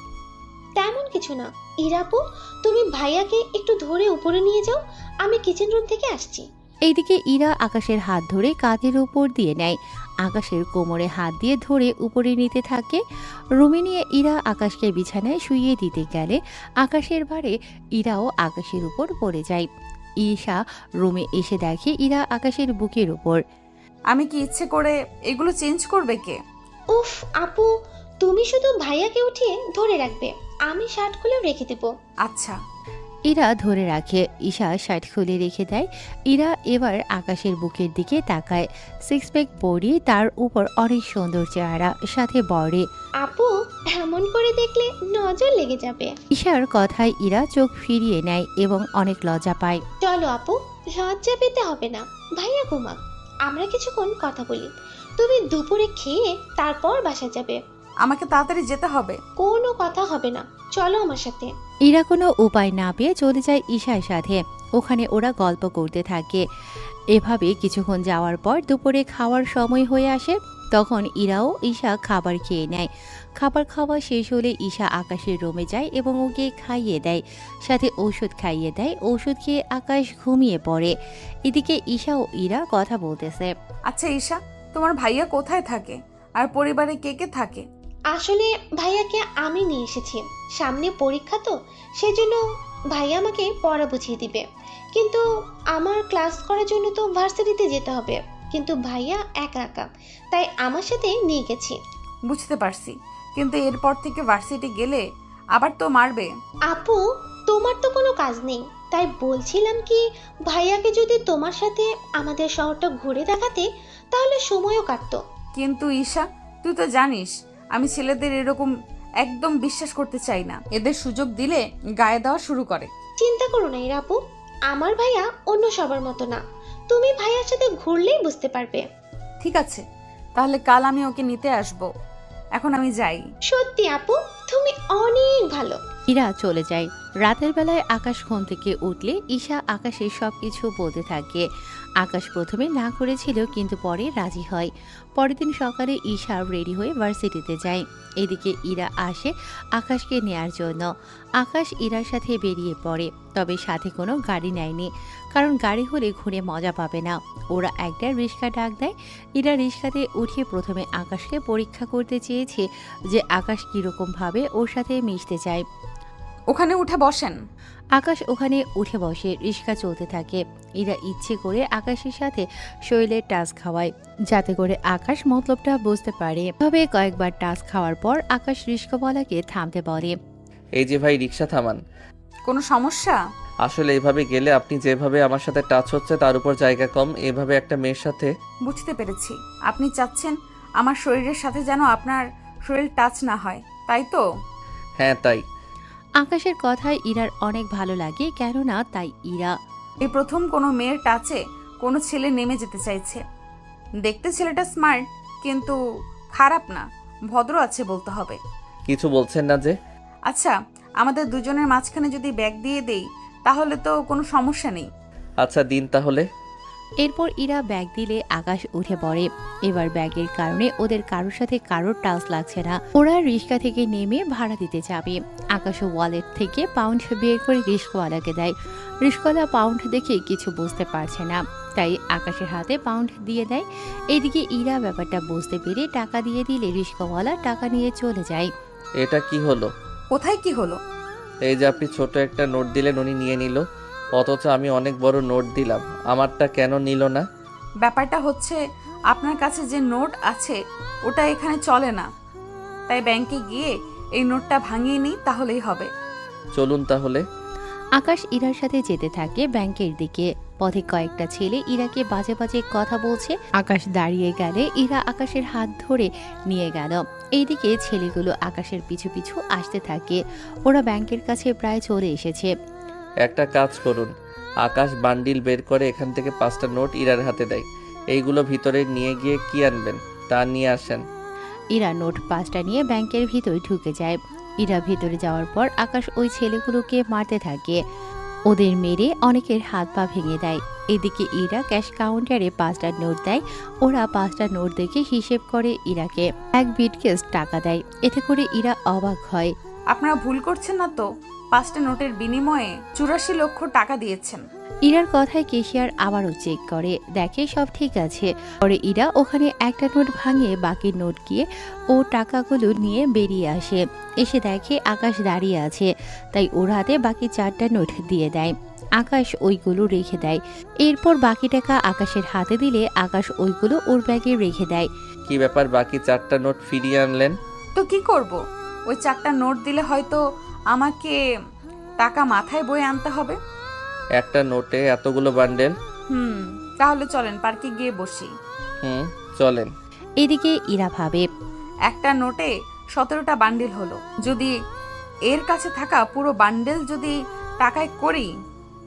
তেমন কিছু না। ইরাপু, তুমি ভাইয়াকে একটু ধরে উপরে নিয়ে যাও, আমি কিচেন রুম থেকে আসছি। এইদিকে ইরা আকাশের হাত ধরে কাঁধের উপর দিয়ে নেয়। আকাশের কোমরে হাত দিয়ে ধরে উপরে নিতে থাকে। রুমে নিয়ে ইরা আকাশকে বিছানায় শুইয়ে দিতে গেলে আকাশের ভারে ইরাও আকাশের উপর পড়ে যায়। ঈশা রুমে এসে দেখে ইরা আকাশের বুকের উপর। আমি কি ইচ্ছে করে এগুলো চেঞ্জ করবে কে? উফ আপু, তুমি শুধু ভাইয়াকে উঠিয়ে ধরে রাখবে, আমি শার্ট খুলে রেখে দেবো। আচ্ছা। ইরা ধরে রাখে। ঈশা শার্ট খুলে রেখে দেয়। ইরা এবার আকাশের বুকের দিকে তাকায়। 6 প্যাক বডি, তার উপর অনেক সুন্দর চেহারা, সাথে বড়ে। আপু, এমন করে দেখলে নজর লেগে যাবে। ঈশার কথায় ইরা চোখ ফিরিয়ে নেয় এবং অনেক লজ্জা পায়। চলো আপু, লজ্জা পেতে হবে না, ভাইয়া ঘুমাক, আমরা কিছুক্ষণ কথা বলি। তুমি দুপুরে খেয়ে তারপর বাসা যাবে। আমাকে তাড়াতাড়ি যেতে হবে। কোনো কথা হবে না, চলো আমার সাথে। ইরা কোনো উপায় না পেয়ে চলে যায় ঈশার সাথে। ওখানে ওরা গল্প করতে থাকে। এভাবে কিছুক্ষণ যাওয়ার পর দুপুরে খাওয়ার সময় হয়ে আসে। তখন ইরা ও ঈশা খাবার খেয়ে নেয়। খাবার খাওয়া শেষ হলে ঈশা আকাশের রুমে যায় এবং ওকে খাইয়ে দেয়, সাথে ঔষধ খাইয়ে দেয়। ঔষধ খেয়ে আকাশ ঘুমিয়ে পড়ে। এদিকে ঈশা ও ইরা কথা বলতেছে। আচ্ছা ঈশা, তোমার ভাইয়া কোথায় থাকে আর পরিবারে কে কে থাকে? আসলে ভাইয়াকে আমি নিয়ে এসেছি, সামনে পরীক্ষা তো, সেজন্য ভাইয়া আমাকে পড়া বুঝিয়ে দিবে। কিন্তু আমার ক্লাস করার জন্য তো ভার্সিটিতে যেতে হবে, কিন্তু ভাইয়া একা একা, তাই আমার সাথে নিয়ে গেছি। বুঝতে পারছি, কিন্তু এরপর থেকে ভার্সিটি গেলে আবার তো মারবে। আপু, তোমার তো কোনো কাজ নেই, তাই বলছিলাম কি ভাইয়াকে যদি তোমার সাথে আমাদের শহরটা ঘুরে দেখাতে, তাহলে সময়ও কাটতো। কিন্তু ঈশা, তুই তো জানিস আমি ছেলেদের এরকম একদম বিশ্বাস করতে চাই না। এদের সুযোগ দিলে গায়ে দেওয়া শুরু করে। চিন্তা করো না ইরা আপু, আমার ভাইয়া অন্য সবার মতো না। তুমি ভাইয়ার সাথে ঘুরলেই বুঝতে পারবে। ঠিক আছে, তাহলে কাল আমি ওকে নিতে আসবো। এখন আমি যাই। সত্যি আপু, তুমি অনেক ভালো। ইরা চলে যায়। রাতের বেলায় আকাশ ঘুম থেকে উঠলে ঈশা আকাশের সবকিছু বলতে থাকে। আকাশ প্রথমে না করেছিল, কিন্তু পরে রাজি হয়। পরের দিন সকালে ঈশা রেডি হয়ে ভার্সিটিতে যায়। এদিকে ইরা আসে আকাশকে নেয়ার জন্য। আকাশ ইরার সাথে বেরিয়ে পড়ে, তবে সাথে কোনো গাড়ি নেয়নি, কারণ গাড়ি হলে ঘুরে মজা পাবে না। ওরা একটা রিক্সা ডাক দেয়। ইরা রিক্সাতে উঠে প্রথমে আকাশকে পরীক্ষা করতে চেয়েছে যে আকাশ কীরকমভাবে ওর সাথে মিশতে চায়। ওখানে উঠে বসেন। আকাশ ওখানে উঠে বসে। রিক্সা চলতে থাকে। ইরা ইচ্ছে করে আকাশের সাথে শরীরের টাচ খাওয়ায়, যাতে করে আকাশ মতলবটা বুঝতে পারে। এভাবে কয়েকবার টাচ খাওয়ার পর আকাশ রিক্সাওয়ালাকে থামতে বলে। এই যে ভাই, রিক্সা থামান। কোনো সমস্যা? আসলে এভাবে গেলে আপনি যেভাবে আমার সাথে টাচ হচ্ছে তার উপর জায়গা কম। এভাবে একটা মেয়ের সাথে। বুঝতে পেরেছি, আপনি চাচ্ছেন আমার শরীরের সাথে যেন আপনার শরীর টাচ না হয়, তাই তো? হ্যাঁ, তাই। আকাশের কথায় ইরার অনেক ভালো লাগে, কেননা তাই ইরা এই প্রথম কোনো মেয়ের টাচে কোনো ছেলে নেমে যেতে চাইছে। দেখতে ছেলেটা স্মার্ট, কিন্তু খারাপ না, ভদ্র আছে বলতে হবে। কিছু বলছেন না যে? আচ্ছা, আমাদের দুজনের মাঝখানে যদি ব্যাগ দিয়ে দেই তাহলে তো কোনো সমস্যা নেই। আচ্ছা, দিন তাহলে। এরপর ইরা ব্যাগ দিলে আকাশ উঠে পড়ে। এবার ব্যাগের কারণে ওদের কারোর সাথে কারোর টাচ লাগছে না। ওরা রিক্সা থেকে নেমে ভাড়া দিতে যাবে। আকাশ ওয়ালেট থেকে পাউন্ড বের করে রিক্সাওয়ালাকে দেয়। রিক্সাওয়ালা পাউন্ড দেখে কিছু বুঝতে পারছে না, তাই আকাশের হাতে পাউন্ড দিয়ে দেয়। এদিকে ইরা ব্যাপারটা বুঝতে পেরে টাকা দিয়ে দিলে রিক্সাওয়ালা টাকা নিয়ে চলে যায়। এটা কি হলো? কোথায় কি হলো? এই যে আপনি ছোট একটা নোট দিলেন, উনি নিয়ে নিল, অথচ আমি অনেক বড় নোট দিলাম, আমারটা কেন নিল না? ব্যাপারটা হচ্ছে আপনার কাছে যে নোট আছে ওটা এখানে চলে না, তাই ব্যাংকে গিয়ে এই নোটটা ভাঙিয়ে নিই, তাহলেই হবে। চলুন তাহলে। আকাশ ইরার সাথে যেতে থাকে ব্যাংকের দিকে। পথে কয়েকটা ছেলে ইরাকে বাজে বাজে কথা বলছে। আকাশ দাঁড়িয়ে গেলে ইরা আকাশের হাত ধরে নিয়ে গেল। এইদিকে ছেলেগুলো আকাশের পিছু পিছু আসতে থাকে। ওরা ব্যাংকের কাছে প্রায় চলে এসেছে। একটা কাজ করুন, আকাশ বান্ডিল বের করে এখান থেকে 5টা নোট ইরার হাতে দেয়। এইগুলো ভিতরে নিয়ে গিয়ে কি আনবেন তা নিয়ে আসেন। ইরা নোট 5টা নিয়ে ব্যাংকের ভিতরে ঢুকে যায়। ইরা ভিতরে যাওয়ার পর আকাশ ওই ছেলেগুলোকে মারতে থাকে। ওদের মেরে অনেকের হাত পা ভেঙে দেয়। এদিকে ইরা ক্যাশ কাউন্টারে 5টা নোট দেয়। ওরা 5টা নোট দেখে হিসেব করে ইরাকে এক বিটকেস টাকা দেয়। এতে করে ইরা অবাক হয়। আপনারা ভুল করছেন না তো? 5টা নোটের বিনিময়ে 84 লক্ষ টাকা দিয়েছেন। ইরার কথায় কেশিয়ার আবারও চেক করে, দেখে সব ঠিক আছে। পরে ইরা ওখানে একটা নোট ভাঙিয়ে বাকি নোট গিয়ে ও টাকাগুলো নিয়ে বেরিয়ে আসে। এসে দেখে আকাশ দাঁড়িয়ে আছে, তাই ওর হাতে বাকি 4টা নোট দিয়ে দেয়। আকাশ ওইগুলো রেখে দেয়। এরপর বাকি টাকা আকাশের হাতে দিলে আকাশ ওইগুলো ওর ব্যাগে রেখে দেয়। কি ব্যাপার, বাকি 4টা নোট ফিরিয়ে আনলেন? তো কি করব, ওই 4টা নোট দিলে হয়তো আমাকে টাকা মাথায় বয়ে আনতে হবে। একটা নোটে এতগুলো বান্ডেল? তাহলে চলেন পার্কে গিয়ে বসি। চলেন। এদিকে ইরা ভাবে, একটা নোটে 17টা বান্ডেল হলো, যদি এর কাছে থাকা পুরো বান্ডেল যদি টাকায় করি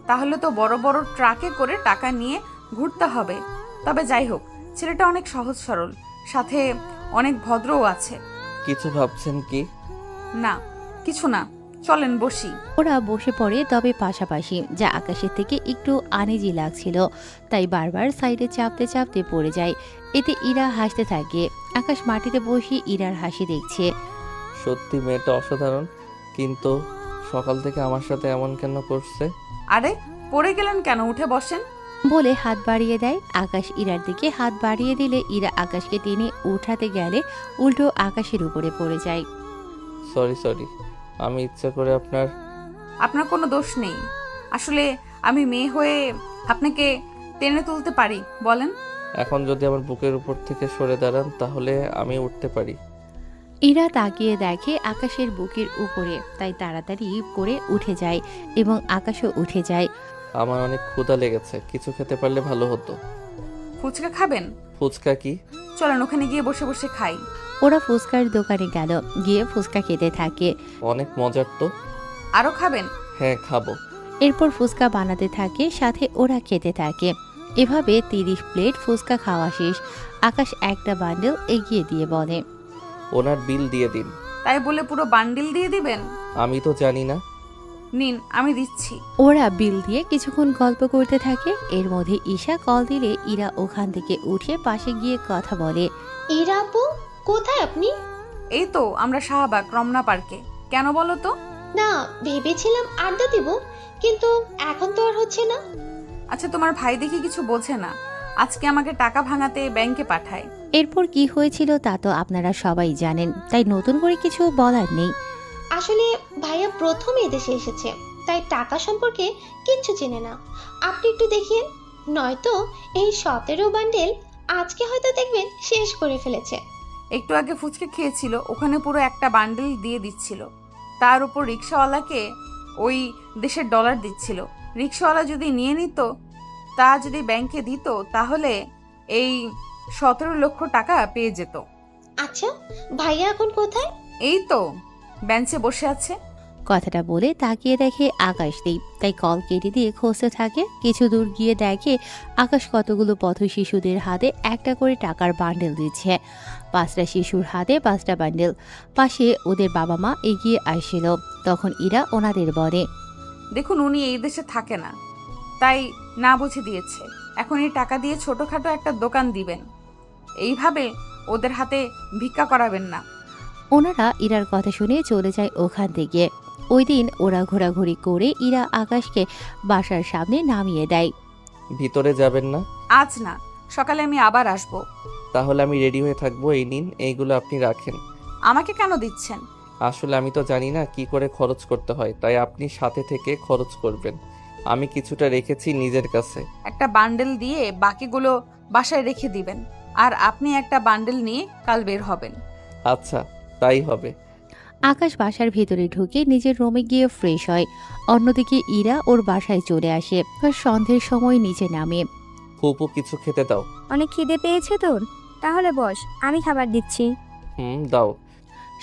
তাহলে তো বড় বড় ট্রাকে করে টাকা নিয়ে ঘুরতে হবে। তবে যাই হোক, ছেলেটা অনেক সহজ সরল, সাথে অনেক ভদ্রও আছে। কিছু ভাবছেন কি? না, কিছু না, চলেন বসি। ওরা বসে পড়ে, তবে পাশাপাশি, যা আকাশের থেকে একটু আনইজি লাগছিল, তাই বারবার সাইডে চাপতে চাপতে পড়ে যায়। এতে ইরা হাসতে থাকে। আকাশ মাটিতে বসে ইরার হাসি দেখছে। সত্যি মেয়েটা অসাধারণ, কিন্তু সকাল থেকে আমার সাথে এমন কেন করছে? আরে পড়ে গেলেন কেন, উঠে বসেন। বলে হাত বাড়িয়ে দেয়। আকাশ ইরার দিকে হাত বাড়িয়ে দিলে ইরা আকাশকে টেনে উঠাতে গেলে উল্টো আকাশের উপরে পড়ে যায়। সরি, আমি ইচ্ছা করে আপনার কোনো দোষ নেই। আসলে আমি মেয়ে হয়ে আপনাকে টেনে তুলতে পারি, বলেন। এখন যদি আমার বুকের উপর থেকে সরে দাঁড়ান তাহলে আমি উঠতে পারি। ইরা তাকিয়ে দেখে আকাশের বুকের উপরে, তাই তাড়াতাড়ি করে উঠে যায় এবং আকাশও উঠে যায়। আমার অনেক ক্ষুধা লেগেছে, কিছু খেতে পারলে ভালো হতো। ফুচকা খাবেন? ফুচকা কি? চলেন ওখানে গিয়ে বসে বসে খাই। ওরা ফুচকার দোকানে গেল, গিয়ে ফুচকা খেতে থাকে। অনেক মজার তো। আরো খাবেন? হ্যাঁ, খাবো। এরপর ফুচকা বানাতে থাকে, সাথে ওরা খেতে থাকে। এভাবে 30 প্লেট ফুচকা খাওয়া শেষ। আকাশ একটা বান্ডেল এগিয়ে দিয়ে বলে, ওনার বিল দিয়ে দিন। তাই বলে পুরো বান্ডিল দিয়ে দিবেন? আমি তো জানি না। নিন, আমি দিচ্ছি। ওরা বিল দিয়ে কিছুক্ষণ গল্প করতে থাকে। এর মধ্যে ঈশা কল দিলে ইরা ওখান থেকে উঠে পাশে গিয়ে কথা বলে। ইরা আপু, কোথায় আপনি? এই তো আমরা শাহবাগ রমনা পার্কে। কেন বলো তো? না, ভেবেছিলাম আড্ডা দিব, কিন্তু এখন তো আর হচ্ছে না। আচ্ছা, তোমার ভাই দেখি কিছু বোঝে না, আজকে আমাকে টাকা ভাঙাতে ব্যাংকে পাঠায়। এরপর কি হয়েছিল তা তো আপনারা সবাই জানেন, তাই নতুন করে কিছু বলার নেই। আসলে ভাইয়া প্রথম এদেশে এসেছে, তাই টাকা সম্পর্কে কিচ্ছু চেনে না। আপনি একটু দেখিয়েন, নয়তো এই 17 বান্ডেল আজকে হয়তো দেখবেন শেষ করে ফেলেছে। একটু আগে ফুচকা খেয়েছিল, ওখানে পুরো একটা বান্ডেল দিয়ে দিচ্ছিল। তার উপর রিক্সাওয়ালাকে ওই দেশের ডলার দিচ্ছিল। রিক্সাওয়ালা যদি নিয়ে নিত, তা যদি ব্যাংকে দিত, তাহলে এই 17 লক্ষ টাকা পেয়ে যেত। আচ্ছা, ভাইয়া এখন কোথায়? এই তো বেঞ্চে বসে আছে। কথাটা বলে তাকিয়ে দেখে আকাশ নেই, তাই কল কেটে দিয়ে খুঁজতে থাকে। কিছু দূর গিয়ে দেখে আকাশ কতগুলো পথ শিশুদের হাতে একটা করে টাকার বান্ডেল দিচ্ছে। 5টা শিশুর হাতে 5টা বান্ডেল। পাশে ওদের বাবা মা এগিয়ে আসছিল। তখন ইরা ওনাদের বলে, দেখুন, উনি এই দেশে থাকে না, তাই না বুঝে দিয়েছে। এখন এই টাকা দিয়ে ছোটখাটো একটা দোকান দিবেন, এইভাবে ওদের হাতে ভিক্ষা করাবেন না। ওনারা ইরার কথা শুনে চলে যায় ওখান থেকে। ওই দিন ওরা ঘোরাঘুরি করে ইরা আকাশকে বাসার সামনে নামিয়ে দেয়। ভিতরে যাবেন না? আজ না, সকালে আমি আবার আসব। তাহলে আমি রেডি হয়ে থাকবো। এই নিন, এইগুলো আপনি রাখেন। আমাকে কেন দিচ্ছেন? আসলে আমি তো জানি না কি করে খরচ করতে হয়, তাই আপনি সাথে থেকে খরচ করবেন। আমি কিছুটা রেখেছি নিজের কাছে। একটা বান্ডেল দিয়ে বাকিগুলো বাসায় রেখে দিবেন, আর আপনি একটা বান্ডেল নিয়ে কাল বের হবেন। আচ্ছা, তাই হবে। আকাশ বাসার ভেতরে ঢুকে নিজের রুমে গিয়ে ফ্রেশ হয়। অন্যদিকে ইরা ওর বাসায় চলে আসে। আর সন্ধ্যের সময় নিচে নামে। ফুপু, কিছু খেতে দাও। অনেক খিদে পেয়েছে তোর? তাহলে বস, আমি খাবার দিচ্ছি। দাও।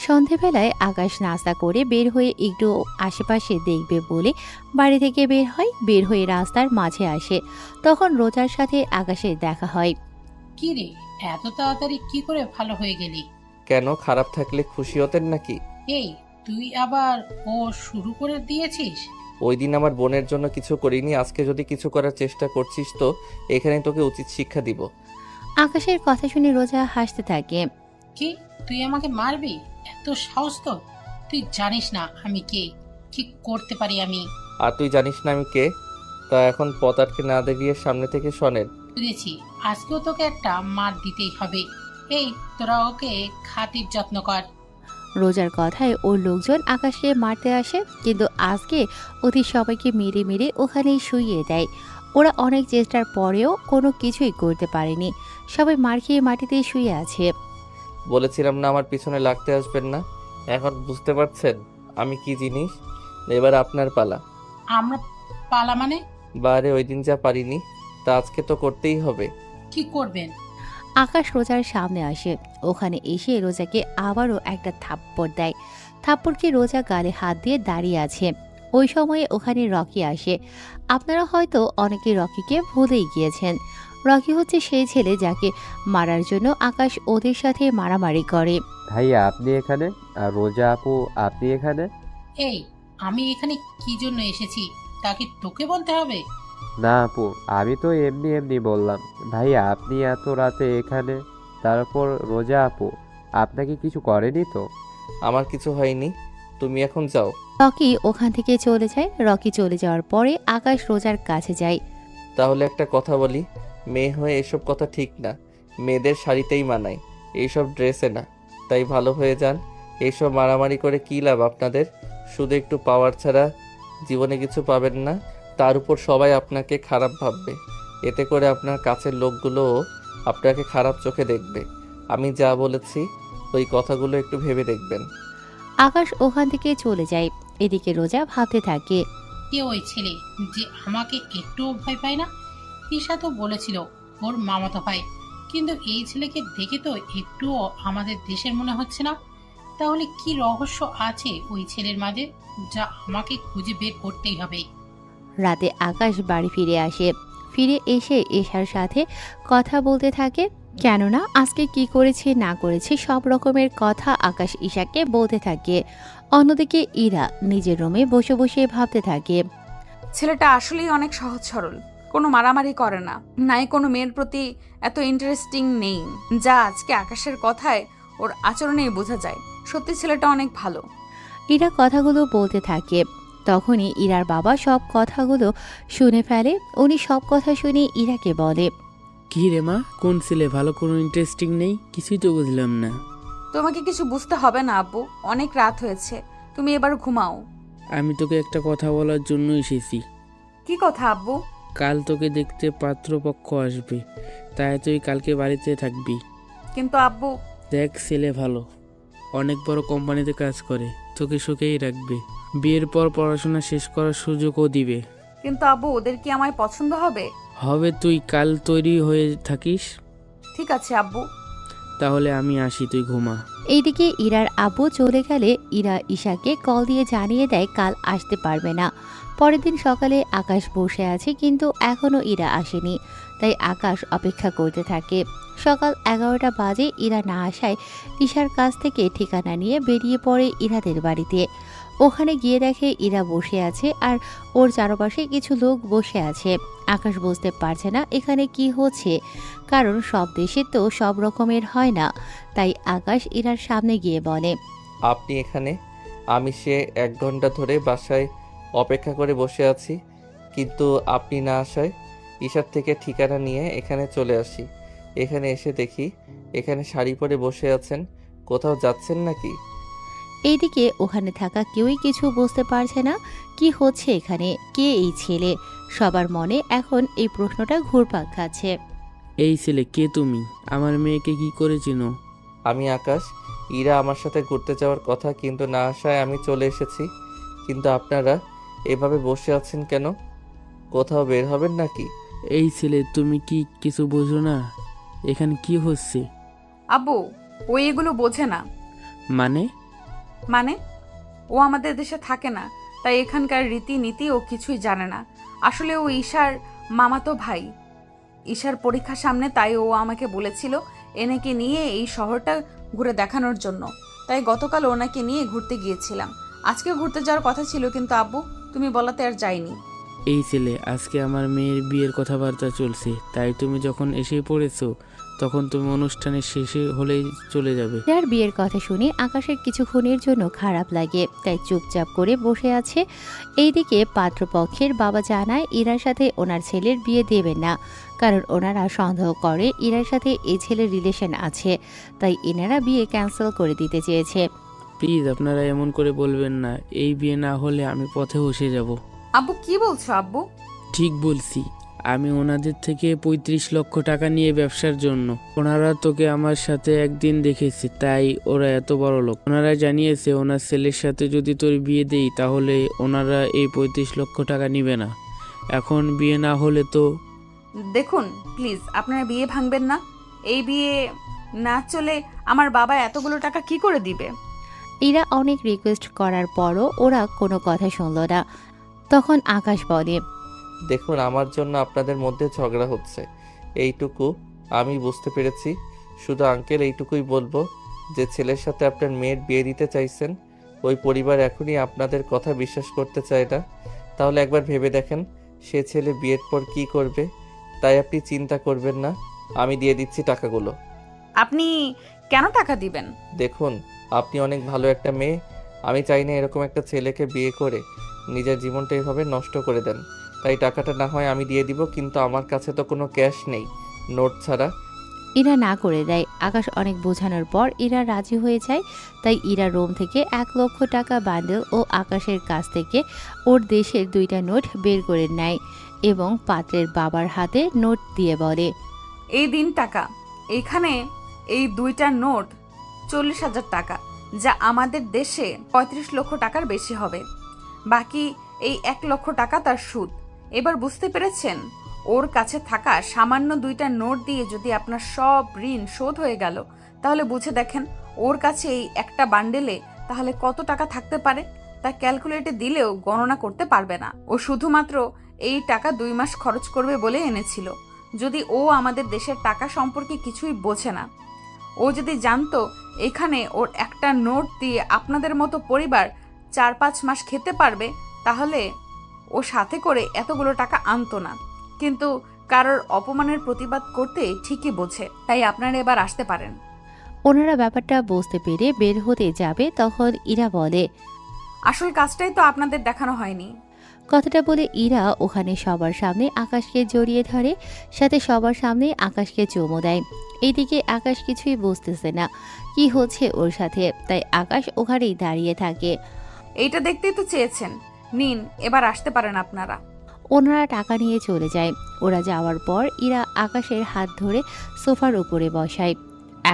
সন্ধেবেলায় আকাশ নাস্তা করে বের হয়ে একটু আশেপাশে দেখবে বলে বাড়ি থেকে বের হয়। বের হয়ে রাস্তার মাঝে আসে, তখন রোজার সাথে আকাশের দেখা হয়। কি রে, এত তাড়াতাড়ি কি করে ভালো হয়ে গেলি? কেন, খারাপ থাকলে খুশি হতেন নাকি? এই, তুই আবার ও শুরু করে দিয়েছিস? ওই দিন আমার বোনের জন্য কিছু করিনি, আজকে যদি কিছু করার চেষ্টা করছিস তো এখানে তোকে উচিত শিক্ষা দিব। আকাশের কথা শুনে রোজা হাসতে থাকে। কি, তুই আমাকে মারবি? এত সাহস তো? তুই জানিস না আমি কে, কি করতে পারি আমি। আর তুই জানিস না আমি কে? তা এখন পথ আটকে না দেখিয়ে সামনে থেকে শোনেন। বুঝেছি, আজকেও তোকে একটা মার দিতেই হবে। এই, তোরা ওকে খাতির যত্ন কর। রোজার কথায় ওর লোকজন আকাশকে মারতে আসে, কিন্তু আজকে ওদের সবাইকে মেরে মেরে ওখানেই শুইয়ে দেয়। ওরা অনেক চেষ্টার পরেও কোনো কিছুই করতে পারেনি। সবাই মার খেয়ে মাটিতে শুয়ে আছে। বলেছিলাম না আমার পিছনে লাগতে আসবেন না? এখন বুঝতে পারছেন আমি কি জিনিস? এবার আপনার পালা। আমরা পালা মানে? বারে, ওই দিন যা পারিনি তা আজকে তো করতেই হবে। কি করবেন? আকাশ রোজার সামনে আসে। ওখানে এসে রোজাকে আবারও একটা থাপ্পড় দেয়। থাপ্পড়কে রোজা গালে হাত দিয়ে দাঁড়িয়ে আছে। ওই সময়ে ওখানে রকি আসে। আপনারা হয়তো অনেকে রকিকে ভুলেই গিয়েছেন। রকি হচ্ছে সেই ছেলে যাকে মারার জন্য আকাশ ওদের সাথে মারামারি করে। ভাইয়া আপনি এখানে, আর রোজা আপু আপনি এখানে? এই, আমি এখানে কি জন্য এসেছি তা কি তোকে বলতে হবে? না আপু, আমি তো এমনি এমনি বললাম। ভাইয়া আপনি এত রাতে এখানে, তারপর রোজা আপু আপনাকে কিছু করেনি তো? আমার কিছু হয়নি, তুমি এখন যাও। রকি ওখান থেকে চলে যায়। রকি চলে যাওয়ার পরে আকাশ রোজার কাছে যায়। তাহলে একটা কথা বলি, মেয়ে হয়ে এসব কথা ঠিক না। মেয়েদের শাড়িতেই মানায়, এইসব ড্রেসে না। তাই ভালো হয়ে যান। এইসব মারামারি করে কী লাভ আপনাদের? শুধু একটু পাওয়ার ছাড়া জীবনে কিছু পাবেন না। তার উপর সবাই আপনাকে খারাপ ভাববে। এতে করে আপনার কাছের লোকগুলোও আপনাকে খারাপ চোখে দেখবে। আমি যা বলেছি ওই কথাগুলো একটু ভেবে দেখবেন। আকাশ ওখান থেকে চলে যায়। এদিকে রোজা ভাবতে থাকে, কে ওই ছেলে যে আমাকে একটুও ভয় পায় না? ঈশা তো বলেছিল ওর মামাতো ভাই, কিন্তু এই ছেলেকে দেখে তো একটুও আমাদের দেশের মনে হচ্ছে না। তাহলে কি রহস্য আছে ওই ছেলের মাঝে, যা আমাকে খুঁজে বের করতেই হবে। রাতে আকাশ বাড়ি ফিরে আসে। ফিরে এসে ঈশার সাথে কথা বলতে থাকে, কেননা আজকে কি করেছে না করেছে সব রকমের কথা আকাশ ঈশাকে বলতে থাকে। অন্যদিকে ইরা নিজের রুমে বসে বসে ভাবতে থাকে, ছেলেটা আসলেই অনেক সহজ সরল, কোনো মারামারি করে না, নাই কোনো মেয়ের প্রতি এত ইন্টারেস্টিং নেই, যা আজকে আকাশের কথায় ওর আচরণেই বোঝা যায়। সত্যি ছেলেটা অনেক ভালো। ইরা কথাগুলো বলতে থাকে। তখনই ইরার বাবা সব কথাগুলো শুনে ফেলে। উনি সব কথা শুনে ইরাকে বলে, কি রে মা, কোন ছেলে ভালো, কোনো ইন্টারেস্টিং নেই? কিছুই তো বুঝলাম না। তোমাকে কিছু বুঝতে হবে না আব্বু, অনেক রাত হয়েছে, তুমি এবার ঘুমাও। আমি তোকে একটা কথা বলার জন্য এসেছি। কি কথা আব্বু? কাল তোকে দেখতে পাত্রপক্ষ আসবে, তাই তুই কালকে বাড়িতে থাকবি। কিন্তু আব্বু। দেখ, ছেলে ভালো, অনেক বড় কোম্পানিতে কাজ করে, তোকে সুখেই রাখবে। বিয়ের পর পড়াশোনা শেষ করার সুযোগও দিবে। কিন্তু আব্বু, ওদের কি আমায় পছন্দ হবে? হবে, তুই কাল তৈরি হয়ে থাকিস। ঠিক আছে আব্বু। তাহলে আমি আসি, তুই ঘুমা। এইদিকে ইরার আব্বু চলে গেলে ইরা ঈশাকে কল দিয়ে জানিয়ে দেয় কাল আসতে পারবে না। পরের দিন সকালে আকাশ বসে আছে, কিন্তু এখনও ইরা আসেনি। তাই আকাশ অপেক্ষা করতে থাকে। সকাল 11টা বাজে। ইরা না আসায় ঈশার কাছ থেকে ঠিকানা নিয়ে বেরিয়ে পড়ে ইরাদের বাড়িতে। ওখানে গিয়ে দেখে ইরা বসে আছে আর ওর চারপাশে কিছু লোক বসে আছে। আকাশ বুঝতে পারছে না এখানে কি হচ্ছে, কারণ সব দেশে তো সব রকমের হয় না। তাই আকাশ ইরার সামনে গিয়ে বলে, আপনি এখানে? আমি সে 1 ঘন্টা ধরে বাসায় অপেক্ষা করে বসে আছি, কিন্তু আপনি না আসায় ঈশার থেকে ঠিকানা নিয়ে এখানে চলে আসি। এখানে এসে দেখি এখানে শাড়ি পরে বসে আছেন। কোথাও যাচ্ছেন নাকি? এইদিকে ওখানে থাকা কেউই কিছু বুঝতে পারছে না কি হচ্ছে এখানে, কে এই ছেলে। সবার মনে এখন এই প্রশ্নটা ঘুরপাক খাচ্ছে। এই ছেলে কে? তুমি আমার মেয়েকে কি করে চিনো? আমি আকাশ। ইরা আমার সাথে ঘুরতে যাওয়ার কথা, কিন্তু না আসায় আমি চলে এসেছি। কিন্তু আপনারা এভাবে বসে আছেন কেন? কোথাও বের হবেন নাকি? এই ছেলে, তুমি কি কিছু বোঝো না এখানে কি হচ্ছে? আব্বু, ও এগুলো বোঝে না। মানে ও আমাদের দেশে থাকে না, তাই এখানকার রীতিনীতি ও কিছুই জানে না। আসলে ও ঈশার মামাতো ভাই। ঈশার পরীক্ষা সামনে, তাই ও আমাকে বলেছিল এনেকে নিয়ে এই শহরটা ঘুরে দেখানোর জন্য। তাই গতকাল ওনাকে নিয়ে ঘুরতে গিয়েছিলাম। আজকে ঘুরতে যাওয়ার কথা ছিল, কিন্তু আব্বু তুমি বলাতে আর যাইনি। এই ছেলে, আজকে আমার মেয়ের বিয়ের কথাবার্তা চলছে, তাই তুমি যখন এসে পড়েছো তখন তুমি অনুষ্ঠানের শেষে হলেই চলে যাবে। ইরার বিয়ের কথা শুনে আকাশের কিছুক্ষণের জন্য খারাপ লাগে, তাই চুপচাপ করে বসে আছে। এইদিকে পাত্রপক্ষের বাবা জানায় ইরার সাথে ওনার ছেলের বিয়ে দেবেন না, কারণ ওনারা সন্দেহ করে ইরার সাথে এই ছেলের রিলেশন আছে। তাই এনারা বিয়ে ক্যান্সেল করে দিতে চেয়েছে। প্লিজ আপনারা এমন করে বলবেন না, এই বিয়ে না হলে আমি পথে বসে যাব। আব্বু কি বলছো আব্বু? ঠিক বলছি, আমি ওনাদের থেকে 35 লক্ষ টাকা নিয়ে ব্যবসার জন্য। ওনারা তোকে আমার সাথে একদিন দেখেছে, তাই ওরা এত বড় লোক। ওনারা জানিয়েছে ওনার ছেলের সাথে যদি তোর বিয়ে দেই তাহলে ওনারা এই 35 লক্ষ টাকা নিবে না। এখন বিয়ে না হলে তো। দেখুন প্লিজ, আপনারা বিয়ে ভাঙবেন না। এই বিয়ে না চলে আমার বাবা এতগুলো টাকা কি করে দিবে? ইরা অনেক রিকোয়েস্ট করার পরও ওরা কোনো কথা শুনল না। তখন আকাশ বলে, দেখুন, আমার জন্য আপনাদের মধ্যে ঝগড়া হচ্ছে, এইটুকু আমি বুঝতে পেরেছি। শুধু আঙ্কেল এইটুকুই বলবো যে ছেলের সাথে আপনার মেয়ের বিয়ে দিতে চাইছেন, ওই পরিবার এখনই আপনাদের কথা বিশ্বাস করতে চায় না। তাহলে একবার ভেবে দেখেন সে ছেলে বিয়ের পর কি করবে। তাই আপনি চিন্তা করবেন না, আমি দিয়ে দিচ্ছি টাকাগুলো। আপনি কেন টাকা দিবেন? দেখুন, আপনি অনেক ভালো একটা মেয়ে, আমি চাই না এরকম একটা ছেলেকে বিয়ে করে নিজের জীবনটা এভাবে নষ্ট করে দেন। তাই টাকাটা না হয় আমি দিয়ে দিব, কিন্তু আমার কাছে তো কোনো ক্যাশ নেই, নোট ছাড়া। ইরা না করে দেয়। আকাশ অনেক বোঝানোর পর ইরা রাজি হয়ে যায়। তাই ইরা রুম থেকে 1,00,000 টাকা বান্ডেল ও আকাশের কাছ থেকে ওর দেশের 2টা নোট বের করে নেয় এবং পাত্রের বাবার হাতে নোট দিয়ে বলে, এই দিন টাকা। এইখানে এই 2টা নোট 40,000 টাকা, যা আমাদের দেশে 35 লক্ষ টাকার বেশি হবে। বাকি এই 1 লক্ষ টাকা তার সুদ। এবার বুঝতে পেরেছেন? ওর কাছে থাকা সামান্য 2টা নোট দিয়ে যদি আপনার সব ঋণ শোধ হয়ে গেল, তাহলে বুঝে দেখেন ওর কাছে এই একটা বান্ডেলে তাহলে কত টাকা থাকতে পারে। তা ক্যালকুলেটে দিলেও গণনা করতে পারবে না। ও শুধুমাত্র এই টাকা 2 মাস খরচ করবে বলে এনেছিল। যদি ও আমাদের দেশের টাকা সম্পর্কে কিছুই বোঝে না, ও যদি জানতো এখানে ওর একটা নোট দিয়ে আপনাদের মতো পরিবার 4-5 মাস খেতে পারবে, তাহলে ও সাথে করে এতগুলো টাকা আনতো না। কিন্তু কারোর অপমানের প্রতিবাদ করতে ঠিকই বোঝে। তাই আপনারা এবার আসতে পারেন। ওনারা ব্যাপারটা বুঝতে পেরে বের হতে যাবে, তখন ইরা বলে, আসল কাজটাই তো আপনাদের দেখানো হয়নি। কথাটা বলে ইরা ওখানে সবার সামনে আকাশকে জড়িয়ে ধরে, সাথে সবার সামনে আকাশকে চুমু দেয়। এইদিকে আকাশ কিছুই বুঝতেছে না কি হচ্ছে ওর সাথে, তাই আকাশ ওখানেই দাঁড়িয়ে থাকে। এইটা দেখতেই তো চেয়েছেন, নিন এবার আসতে পারেন আপনারা। ওনারা টাকা নিয়ে চলে যায়। ওরা যাওয়ার পর ইরা আকাশের হাত ধরে সোফার উপরে বসায়।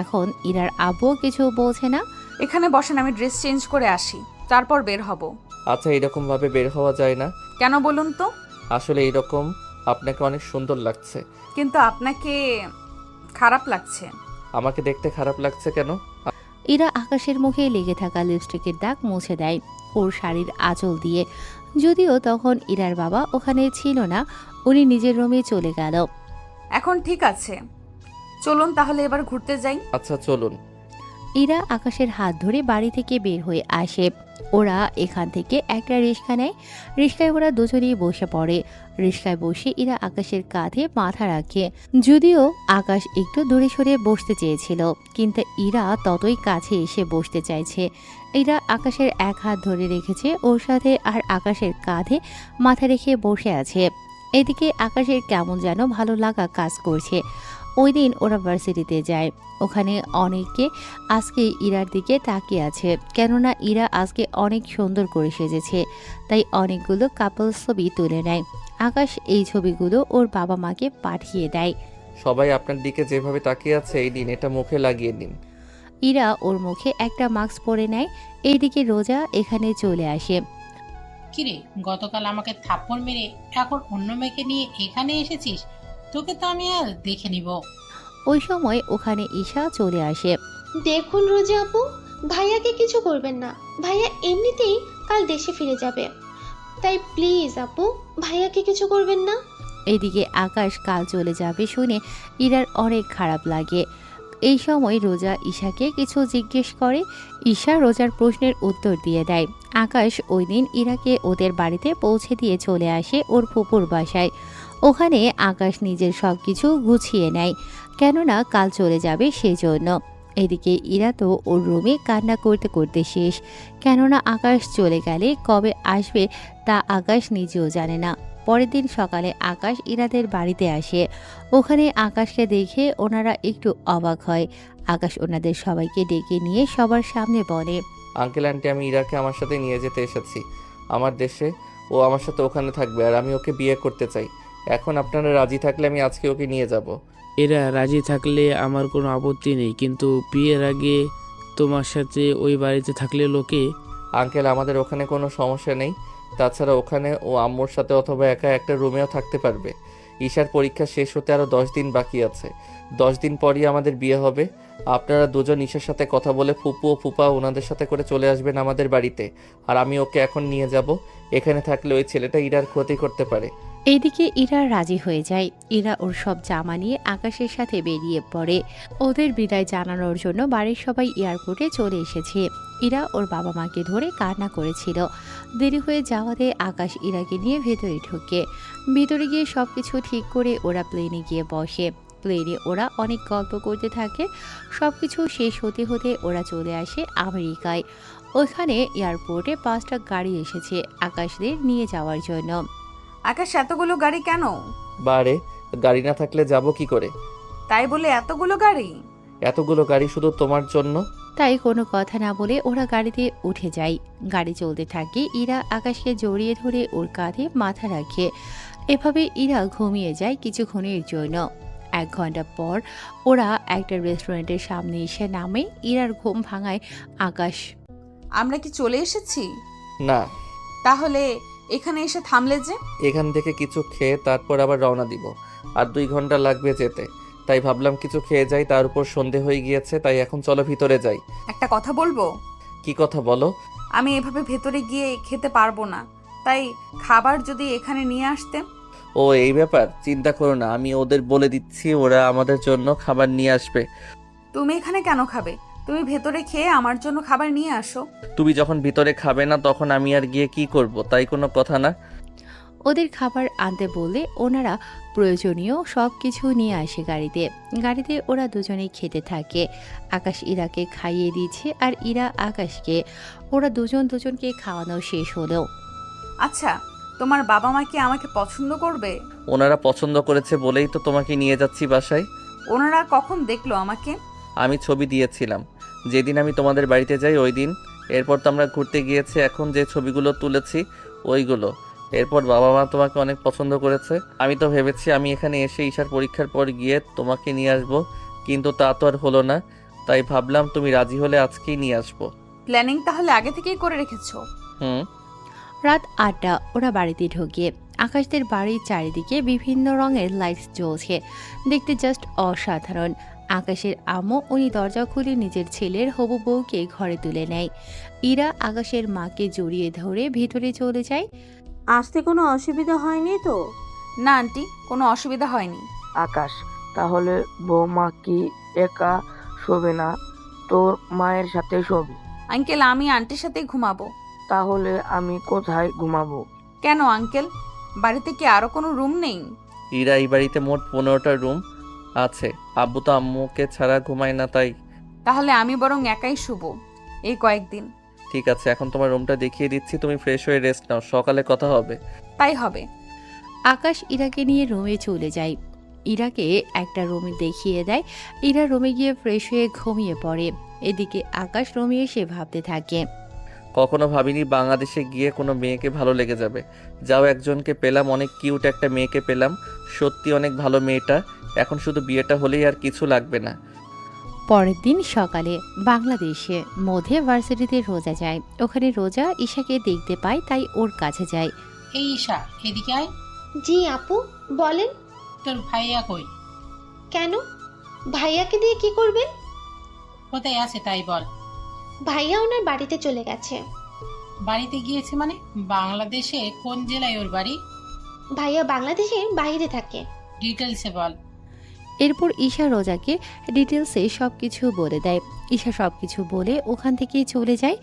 এখন ইরার আব্বু কিছু বলছে না। এখানে বসেন, আমি ড্রেস চেঞ্জ করে আসি, তারপর বের হব। আচ্ছা, এরকম ভাবে বের হওয়া যায় না। কেন বলুন তো? আসলে এইরকম আপনাকে অনেক সুন্দর লাগছে। কিন্তু আপনাকে খারাপ লাগছে। আমাকে দেখতে খারাপ লাগছে কেন? ইরা আকাশের মুখে লেগে থাকা লিপস্টিকের দাগ মুছে দেয় ওর শাড়ির আঁচল দিয়ে। যদিও তখন ইরার বাবা ওখানে ছিল না, উনি নিজের রুমে চলে গেল। এখন ঠিক আছে, চলুন তাহলে এবার ঘুরতে যাই। আচ্ছা চলুন। ইরা আকাশের হাত ধরে বাড়ি থেকে বের হয়ে আসে। ওরা এখান থেকে একটা রিক্সা নেয়। রিক্সায় ওরা দুজনেই বসে পড়ে। রিক্সায় বসে ইরা আকাশের কাঁধে মাথা রাখে। যদিও আকাশ একটু দূরে সরে বসতে চেয়েছিল, কিন্তু ইরা ততই কাছে এসে বসতে চাইছে। ইরা আকাশের এক হাত ধরে রেখেছে ওর সাথে, আর আকাশের কাঁধে মাথা রেখে বসে আছে। এদিকে আকাশের কেমন যেন ভালো লাগা কাজ করছে। ওই দিন ওরা ভার্সিটিতে যায়। ওখানে অনেকে আজকে ইরার দিকে তাকিয়ে আছে, কেননা ইরা আজকে অনেক সুন্দর করে সেজেছে। তাই অনেকগুলো কাপল ছবি তুলে নেয়। আকাশ এই ছবিগুলো ওর বাবা মাকে পাঠিয়ে দেয়। সবাই আপনার দিকে যেভাবে তাকিয়ে আছে, এই দিন এটা মুখে লাগিয়ে নিন। ইরা ওর মুখে একটা মাস্ক পরে নেয়। এইদিকে রোজা এখানে চলে আসে। কিরে, গতকাল আমাকে থাপ্পড় মেরে এখন অন্য মেয়েকে নিয়ে এখানে এসেছিস? তোকে তো আমি আর দেখে নিব। ওই সময় ওখানে ঈশা চলে আসে। দেখুন রোজা আপু, ভাইয়াকে কিছু করবেন না। ভাইয়া এমনিতেই কাল দেশে ফিরে যাবে, তাই প্লিজ আপু ভাইয়াকে কিছু করবেন না। এইদিকে আকাশ কাল চলে যাবে শুনে ইরার অনেক খারাপ লাগে। এই সময় রোজা ঈশাকে কিছু জিজ্ঞেস করে। ঈশা রোজার প্রশ্নের উত্তর দিয়ে দেয়। আকাশ ওই দিন ইরাকে ওদের বাড়িতে পৌঁছে দিয়ে চলে আসে ওর ফুপুর বাসায়। ওখানে আকাশ নিজের সব কিছু গুছিয়ে নেয়, কেননা কাল চলে যাবে সেজন্য। এদিকে ইরা তো ওর রুমে কান্না করতে করতে শেষ, কেননা আকাশ চলে গেলে কবে আসবে তা আকাশ নিজেও জানে না। পরের দিন সকালে আকাশ ইরাদের বাড়িতে আসে। ওখানে আকাশকে দেখে ওনারা একটু অবাক হয়। আকাশ ওনাদের সবাইকে ডেকে নিয়ে সবার সামনে বলে, আঙ্কেল আন্টি, আমি ইরাকে আমার সাথে নিয়ে যেতে এসেছি আমার দেশে। ও আমার সাথে ওখানে থাকবে, আর আমি ওকে বিয়ে করতে চাই। এখন আপনারা রাজি থাকলে আমি আজকে ওকে নিয়ে যাব। এরা রাজি থাকলে আমার কোনো আপত্তি নেই, কিন্তু বিয়ের আগে তোমার সাথে ওই বাড়িতে থাকলে লোকে। আঙ্কেল, আমাদের ওখানে কোনো সমস্যা নেই। তাছাড়া ওখানে ও আম্মুর সাথে অথবা একা একটা রুমেও থাকতে পারবে। ঈশার পরীক্ষা শেষ হতে আরও 10 দিন বাকি আছে। 10 দিন পরই আমাদের বিয়ে হবে। আপনারা দুজন ঈশার সাথে কথা বলে ফুপু ও ফুপা ওনাদের সাথে করে চলে আসবেন আমাদের বাড়িতে, আর আমি ওকে এখন নিয়ে যাব। এখানে থাকলে ওই ছেলেটা ইরার ক্ষতি করতে পারে। এইদিকে ইরা রাজি হয়ে যায়। ইরা ওর সব জামা নিয়ে আকাশের সাথে বেরিয়ে পড়ে। ওদের বিদায় জানানোর জন্য বাড়ির সবাই এয়ারপোর্টে চলে এসেছে। ইরা ওর বাবা মাকে ধরে কান্না করেছিল। দেরি হয়ে যাওয়াতে আকাশ ইরাকে নিয়ে ভেতরে ঢুকে। ভেতরে গিয়ে সবকিছু ঠিক করে ওরা প্লেনে গিয়ে বসে। প্লেনে ওরা অনেক গল্প করতে থাকে। সবকিছু শেষ হতে হতে ওরা চলে আসে আমেরিকায়। ওইখানে এয়ারপোর্টে 5টা গাড়ি এসেছে আকাশদের নিয়ে যাওয়ার জন্য। আকাশ, এতগুলো গাড়ি কেন? বারে গাড়ি না থাকলে যাব কি করে? তাই বলে এতগুলো গাড়ি? এতগুলো গাড়ি শুধু তোমার জন্য। তাই কোনো কথা না বলে ওরা গাড়িতে উঠে যায়। গাড়ি চলতে থাকে। ইরা আকাশকে জড়িয়ে ধরে ওর কাঁধে মাথা রাখে। এভাবে ইরা ঘুমিয়ে যায় কিছুক্ষণের জন্য। 1 ঘন্টা পর ওরা একটা রেস্টুরেন্টের সামনে এসে নামে। ইরার ঘুম ভাঙায় আকাশ। আমরা কি চলে এসেছি? না। তাহলে এখানে এসে থামলে যে? এখান থেকে কিছু খেয়ে তারপর আবার রওনা দিব। আর 2 ঘন্টা লাগবে যেতে। তাই ভাবলাম কিছু খেয়ে যাই, তার উপর সন্ধে হয়ে গিয়েছে। তাই এখন চলো ভিতরে যাই। একটা কথা বলবো? কি কথা বলো? আমি এভাবে ভেতরে গিয়ে খেতে পারবো না, তাই খাবার যদি এখানে নিয়ে আসতেন। ও এই ব্যাপার, চিন্তা করো না, আমি ওদের বলে দিচ্ছি, ওরা আমাদের জন্য খাবার নিয়ে আসবে। তুমি এখানে কেন খাবে? তুমি ভেতরে খেয়ে আমার জন্য খাবার নিয়ে আসো। তুমি যখন ভিতরে খাবে না তখন আমি আর গিয়ে কি করব? তাই কোনো কথা না। ওদের খাবার আনতে বলে ওনারা প্রয়োজনীয় সব কিছু নিয়ে আসে গাড়িতে। গাড়িতে ওরা দুজনেই খেতে থাকে। আকাশ ইরাকে খাইয়ে দিচ্ছে আর ইরা আকাশকে। ওরা দুজনকে খাওয়ানো শেষ হলো। আচ্ছা, তোমার বাবা মা কি আমাকে পছন্দ করবে? ওনারা পছন্দ করেছে বলেই তো তোমাকে নিয়ে যাচ্ছি বাসায়। ওনারা কখন দেখলো আমাকে? আমি ছবি দিয়েছিলাম যেদিন আমি তোমাদের বাড়িতে যাই ওই দিন। এরপর তো আমরা ঘুরতে গিয়েছি, এখন যে ছবিগুলো তুলেছি ওইগুলো। এরপর বাবা মা তোমাকে অনেক পছন্দ করেছে। আমি তো ভেবেছি আমি এখানে এসে ঈশার পরীক্ষার পর গিয়ে তোমাকে নিয়ে আসবো, কিন্তু তা তো আর হলো না। তাই ভাবলাম তুমি রাজি হলে আজকেই নিয়ে আসবো। প্ল্যানিং তাহলে আগে থেকেই করে রেখেছো? রাত 8টা ওরা বাড়িতে ঢোকে। আকাশদের বাড়ির চারিদিকে বিভিন্ন রঙের লাইটস জ্বলছে। দেখতে জাস্ট অসাধারণ। আকাশের আম্মু উনি দরজা খুলে নিজের ছেলের হবু বউকে ঘরে তুলে নেয়। ইরা আকাশের মাকে জড়িয়ে ধরে ভেতরে চলে যায়। আসতে কোনো অসুবিধা হয়নি তো? না আন্টি, কোনো অসুবিধা হয়নি। আকাশ, তাহলে বৌমা কি একা শোবে না, তোর মায়ের সাথে শোবে? আঙ্কেল, আমি আন্টির সাথেই ঘুমাবো। তাহলে আমি কোথায় ঘুমাবো? কেন আঙ্কেল, বাড়িতে কি আরো কোনো রুম নেই? ইরা এই বাড়িতে মোট 15টা রুম আছে। আব্বু তো আম্মুকে ছাড়া ঘুমায় না, তাই। তাহলে আমি বরং একাই শুবো এই কয়েকদিন। ঠিক আছে, এখন তোমার রুমটা দেখিয়ে দিচ্ছি, তুমি ফ্রেশ হয়ে রেস্ট নাও, সকালে কথা হবে। তাই হবে। আকাশ ইরাকে নিয়ে রুমে চলে যায়। ইরাকে একটা রুমে দেখিয়ে দেয়। ইরা রুমে গিয়ে ফ্রেশ হয়ে ঘুমিয়ে পড়ে। এদিকে আকাশ রুমে এসে ভাবতে থাকে। কখনো ভাবিনি বাংলাদেশে গিয়ে কোনো মেয়েকে ভালো লেগে যাবে। যাও একজনকে পেলাম, অনেক কিউট একটা মেয়েকে পেলাম, সত্যি অনেক ভালো মেয়েটা। এখন শুধু বিয়েটা হলেই আর কিছু লাগবে না। পরের দিন সকালে বাংলাদেশে মধ্যে ভার্সিটিতে রোজা যায়। ওখানে রোজা ঈশাকে দেখতে পায়, তাই ওর কাছে যায়। এই ঈশা, এদিকে আয়। জি আপু, বলেন। তোর ভাইয়া কই? কেন? ভাইয়াকে দিয়ে কি করবেন? কোথায় আছে তাই বল। ভাইয়া ওনার বাড়িতে চলে গেছে। বাড়িতে গিয়েছে মানে? বাংলাদেশে কোন জেলায় ওর বাড়ি? ভাইয়া বাংলাদেশের বাইরে থাকে। ডিটেলসে বল। এরপর ঈশা রোজাকে ডিটেলসে সবকিছু বলে দেয়। ঈশা সবকিছু বলে ওখান থেকে চলে যায়।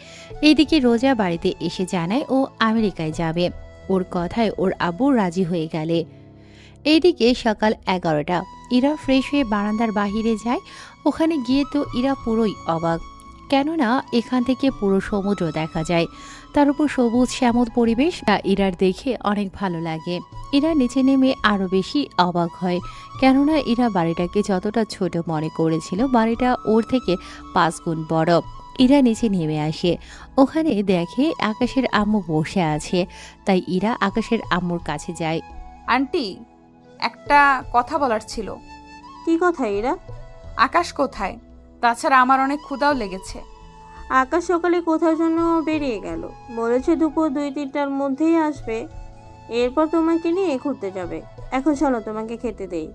এইদিকে রোজা বাড়িতে এসে জানায় ও আমেরিকায় যাবে। ওর কথায় ওর আব্বু রাজি হয়ে গেলে। এইদিকে সকাল 11টা। ইরা ফ্রেশ হয়ে বারান্দার বাহিরে যায়। ওখানে গিয়ে তো ইরা পুরোই অবাক, কেননা এখান থেকে পুরো সমুদ্র দেখা যায়। তার উপর সবুজ শ্যামল পরিবেশ, ইরার দেখে অনেক ভালো লাগে। ইরা নিচে নেমে আরো বেশি অবাক হয়, কেননা ইরা বাড়িটাকে যতটা ছোট মনে করেছিল বাড়িটা ওর থেকে 5 গুণ বড়। ইরা নিচে নেমে আসে। ওখানে দেখে আকাশের আম্মু বসে আছে, তাই ইরা আকাশের আম্মুর কাছে যায়। আন্টি, একটা কথা বলার ছিল। কি কথা এরা? আকাশ কোথায়? তাছাড়া আমার অনেক ক্ষুধাও লেগেছে। আকাশ সকালে কোথার জন্য বেরিয়ে গেল, বলেছে দুপুর 2-3টার মধ্যেই আসবে। এরপর তোমাকে নিয়ে ঘুরতে যাবে। এখন চলো তোমাকে খেতে দেই।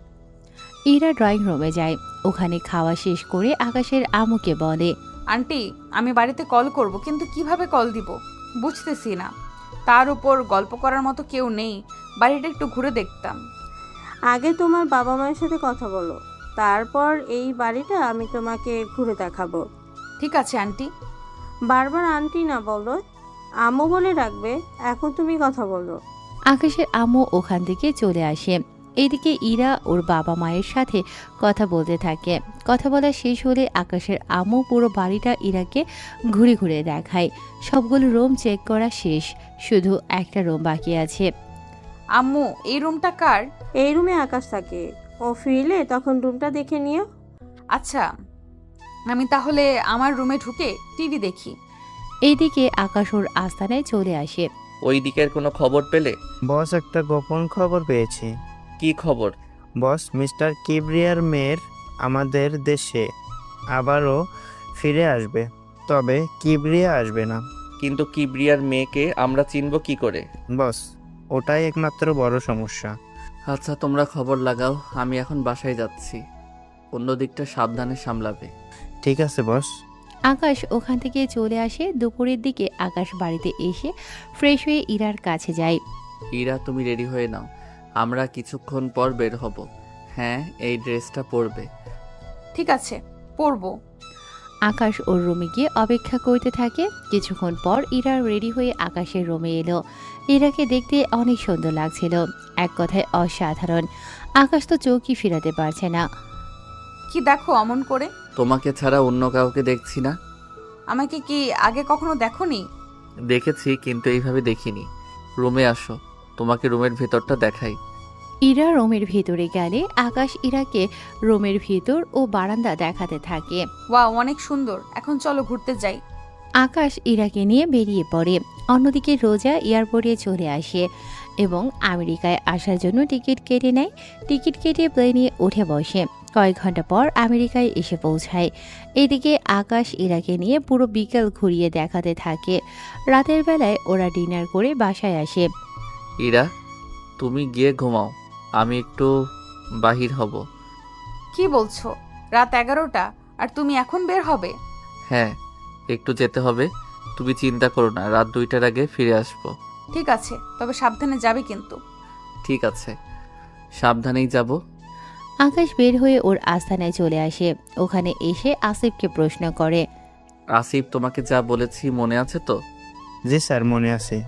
ইরা ড্রয়িং রুমে যায়। ওখানে খাওয়া শেষ করে আকাশের আম্মুকে বলে, আন্টি, আমি বাড়িতে কল করব, কিন্তু কিভাবে কল দিব বুঝতেছি না। তার উপর গল্প করার মতো কেউ নেই। বাড়িটা একটু ঘুরে দেখতাম। আগে তোমার বাবা মায়ের সাথে কথা বলো, তারপর এই বাড়িটা আমি তোমাকে ঘুরে দেখাবো। ঠিক আছে আন্টি। বারবার আন্টি না বলো, আম্মু বলে রাখবে। এখন তুমি কথা বলো। আকাশের আম্মু ওখান থেকে চলে আসে। এদিকে ইরা ওর বাবা মায়ের সাথে কথা বলতে থাকে। কথা বলা শেষ হলে আকাশের আম্মু পুরো বাড়িটা ইরাকে ঘুরে ঘুরে দেখায়। সবগুলো রুম চেক করা শেষ, শুধু একটা রুম বাকি আছে। আম্মু, এই রুমটা কার? এই রুমে আকাশ থাকে, ও ফিরলে তখন রুমটা দেখে নিও। আচ্ছা, আমি তাহলে আমার রুমে ঢুকে টিভি দেখি। এইদিকে আকাশ ওর আস্তানায় চলে আসে। ওই দিকের কোনো খবর পেলে? বস, একটা গোপন খবর পেয়েছি। কি খবর? বস, মিস্টার কিবরিয়ার মেয়ের আমাদের দেশে আবারও ফিরে আসবে, তবে কিবরিয়া আসবে না। কিন্তু কিবরিয়ার মেয়েকে আমরা চিনব কি করে? বস, ওটাই একমাত্র বড় সমস্যা। আচ্ছা, তোমরা খবর লাগাও, আমি এখন বাসায় যাচ্ছি। অন্য দিকটা সাবধানে সামলাবে। ঠিক আছে বস। আকাশ ওখান থেকে চলে আসে। দুপুরের দিকে আকাশ বাড়িতে এসে ফ্রেশ হয়ে ইরার কাছে যায়। ইরা, তুমি রেডি হয়ে নাও, আমরা কিছুক্ষণ পর বের হব। হ্যাঁ, এই ড্রেসটা পরবে। ঠিক আছে, পরবো। আকাশ ওর রুমে গিয়ে অপেক্ষা করতে থাকে। কিছুক্ষণ পর ইরা রেডি হয়ে আকাশের রুমে এলো। ইরাকে দেখতে অনেক সুন্দর লাগছিল, এক কথায় অসাধারণ। আকাশ তো চোখই ফিরাতে পারছে না। কি দেখো অমন করে? তোমাকে ছাড়া অন্য কাউকে দেখছি না। আমাকে কি আগে কখনো দেখোনি? দেখেছি, কিন্তু এইভাবে দেখিনি। রুমে আসো, তোমাকে রুমের ভেতরটা দেখাই। ইরা রুমের ভিতরে গেলে আকাশ ইরাকে রুমের ভিতর ও বারান্দা দেখাতে থাকে। ওয়াও, অনেক সুন্দর। এখন চলো ঘুরতে যাই। আকাশ ইরাকে নিয়ে বেরিয়ে পড়ে। অন্যদিকে রোজা এয়ারপোর্টে চলে আসে এবং আমেরিকায় আসার জন্য টিকিট কেটে নেয়। টিকিট কেটে প্লেনে উঠে বসে। কয়েক ঘন্টা পর আমেরিকায় এসে পৌঁছায়। এদিকে আকাশ ইরাকে নিয়ে পুরো বিকেল ঘুরিয়ে দেখাতে থাকে। রাতের বেলায় ওরা ডিনার করে বাসায় আসে। ইরা, তুমি গিয়ে ঘুমাও, আমি একটু বাহির হব। কি বলছো? রাত 11টা আর তুমি এখন বের হবে? হ্যাঁ, একটু যেতে হবে। তুমি চিন্তা করো না, রাত 2টার আগে ফিরে আসবো। ঠিক আছে, তবে সাবধানে যাবে কিন্তু। ঠিক আছে, সাবধানেই যাব। আকাশ বের হয়ে ওর আস্তানায় চলে আসে। ওখানে এসে আসিফকে প্রশ্ন করে। আসিফ, তোমাকে যা বলেছি মনে আছে তো? জি স্যার, মনে আছে।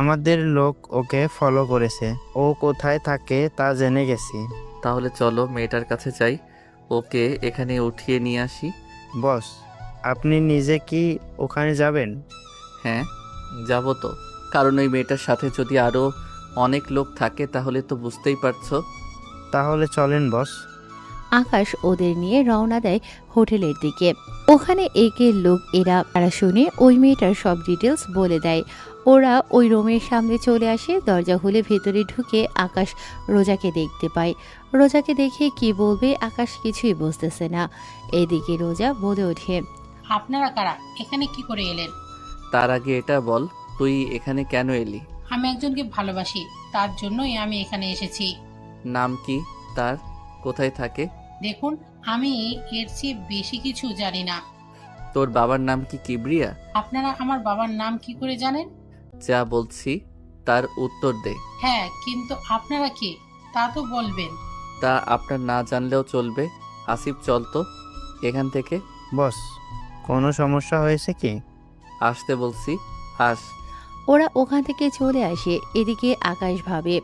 আমাদের লোক ওকে ফলো করেছে, ও কোথায় থাকে তা জেনে গেছি। তাহলে চলো মেয়েটার কাছে যাই, ওকে এখানে উঠিয়ে নিয়ে আসি। বস, আপনি নিজে কি ওখানে যাবেন? হ্যাঁ, যাব তো, কারণ ওই মেয়েটার সাথে যদি আরও অনেক লোক থাকে তাহলে তো বুঝতেই পারছো। তাহলে চলেন বস। আকাশ ওদের নিয়ে রওনা দেয় হোটেলের দিকে। ওখানে একে লোক এরা শুনে ওই মেয়েটার সব ডিটেলস বলে দেয়। ওরা ওই রুমের সামনে চলে আসে। দরজা খুলে ভেতরে ঢুকে আকাশ রোজাকে দেখতে পায়। রোজাকে দেখে কি বলবে আকাশ কিছুই বুঝতেছে না। এদিকে রোজা বলে ওঠে, আপনারা কারা? এখানে কি করে এলেন? তার আগে এটা বল, তুই এখানে কেন এলি? আমি একজনকে ভালোবাসি, তার জন্যই আমি এখানে এসেছি। নাম কি তার? কোথায় থাকে? দেখুন, আমি এর চেয়ে বেশি কিছু জানি না। তোর বাবার নাম কি কিবরিয়া? আপনারা আমার বাবার নাম কি করে জানেন? যা বলছি তার উত্তর দে। হ্যাঁ, কিন্তু আপনারা কে তা তো বলবেন। তা আপনার না জানলেও চলবে। আসিফ, চল তো এখান থেকে। বস, কোনো সমস্যা হয়েছে কি? আসতে বলছি, আস। ওরা ওখান থেকে চলে আসে। এদিকে আকাশ ভাবে,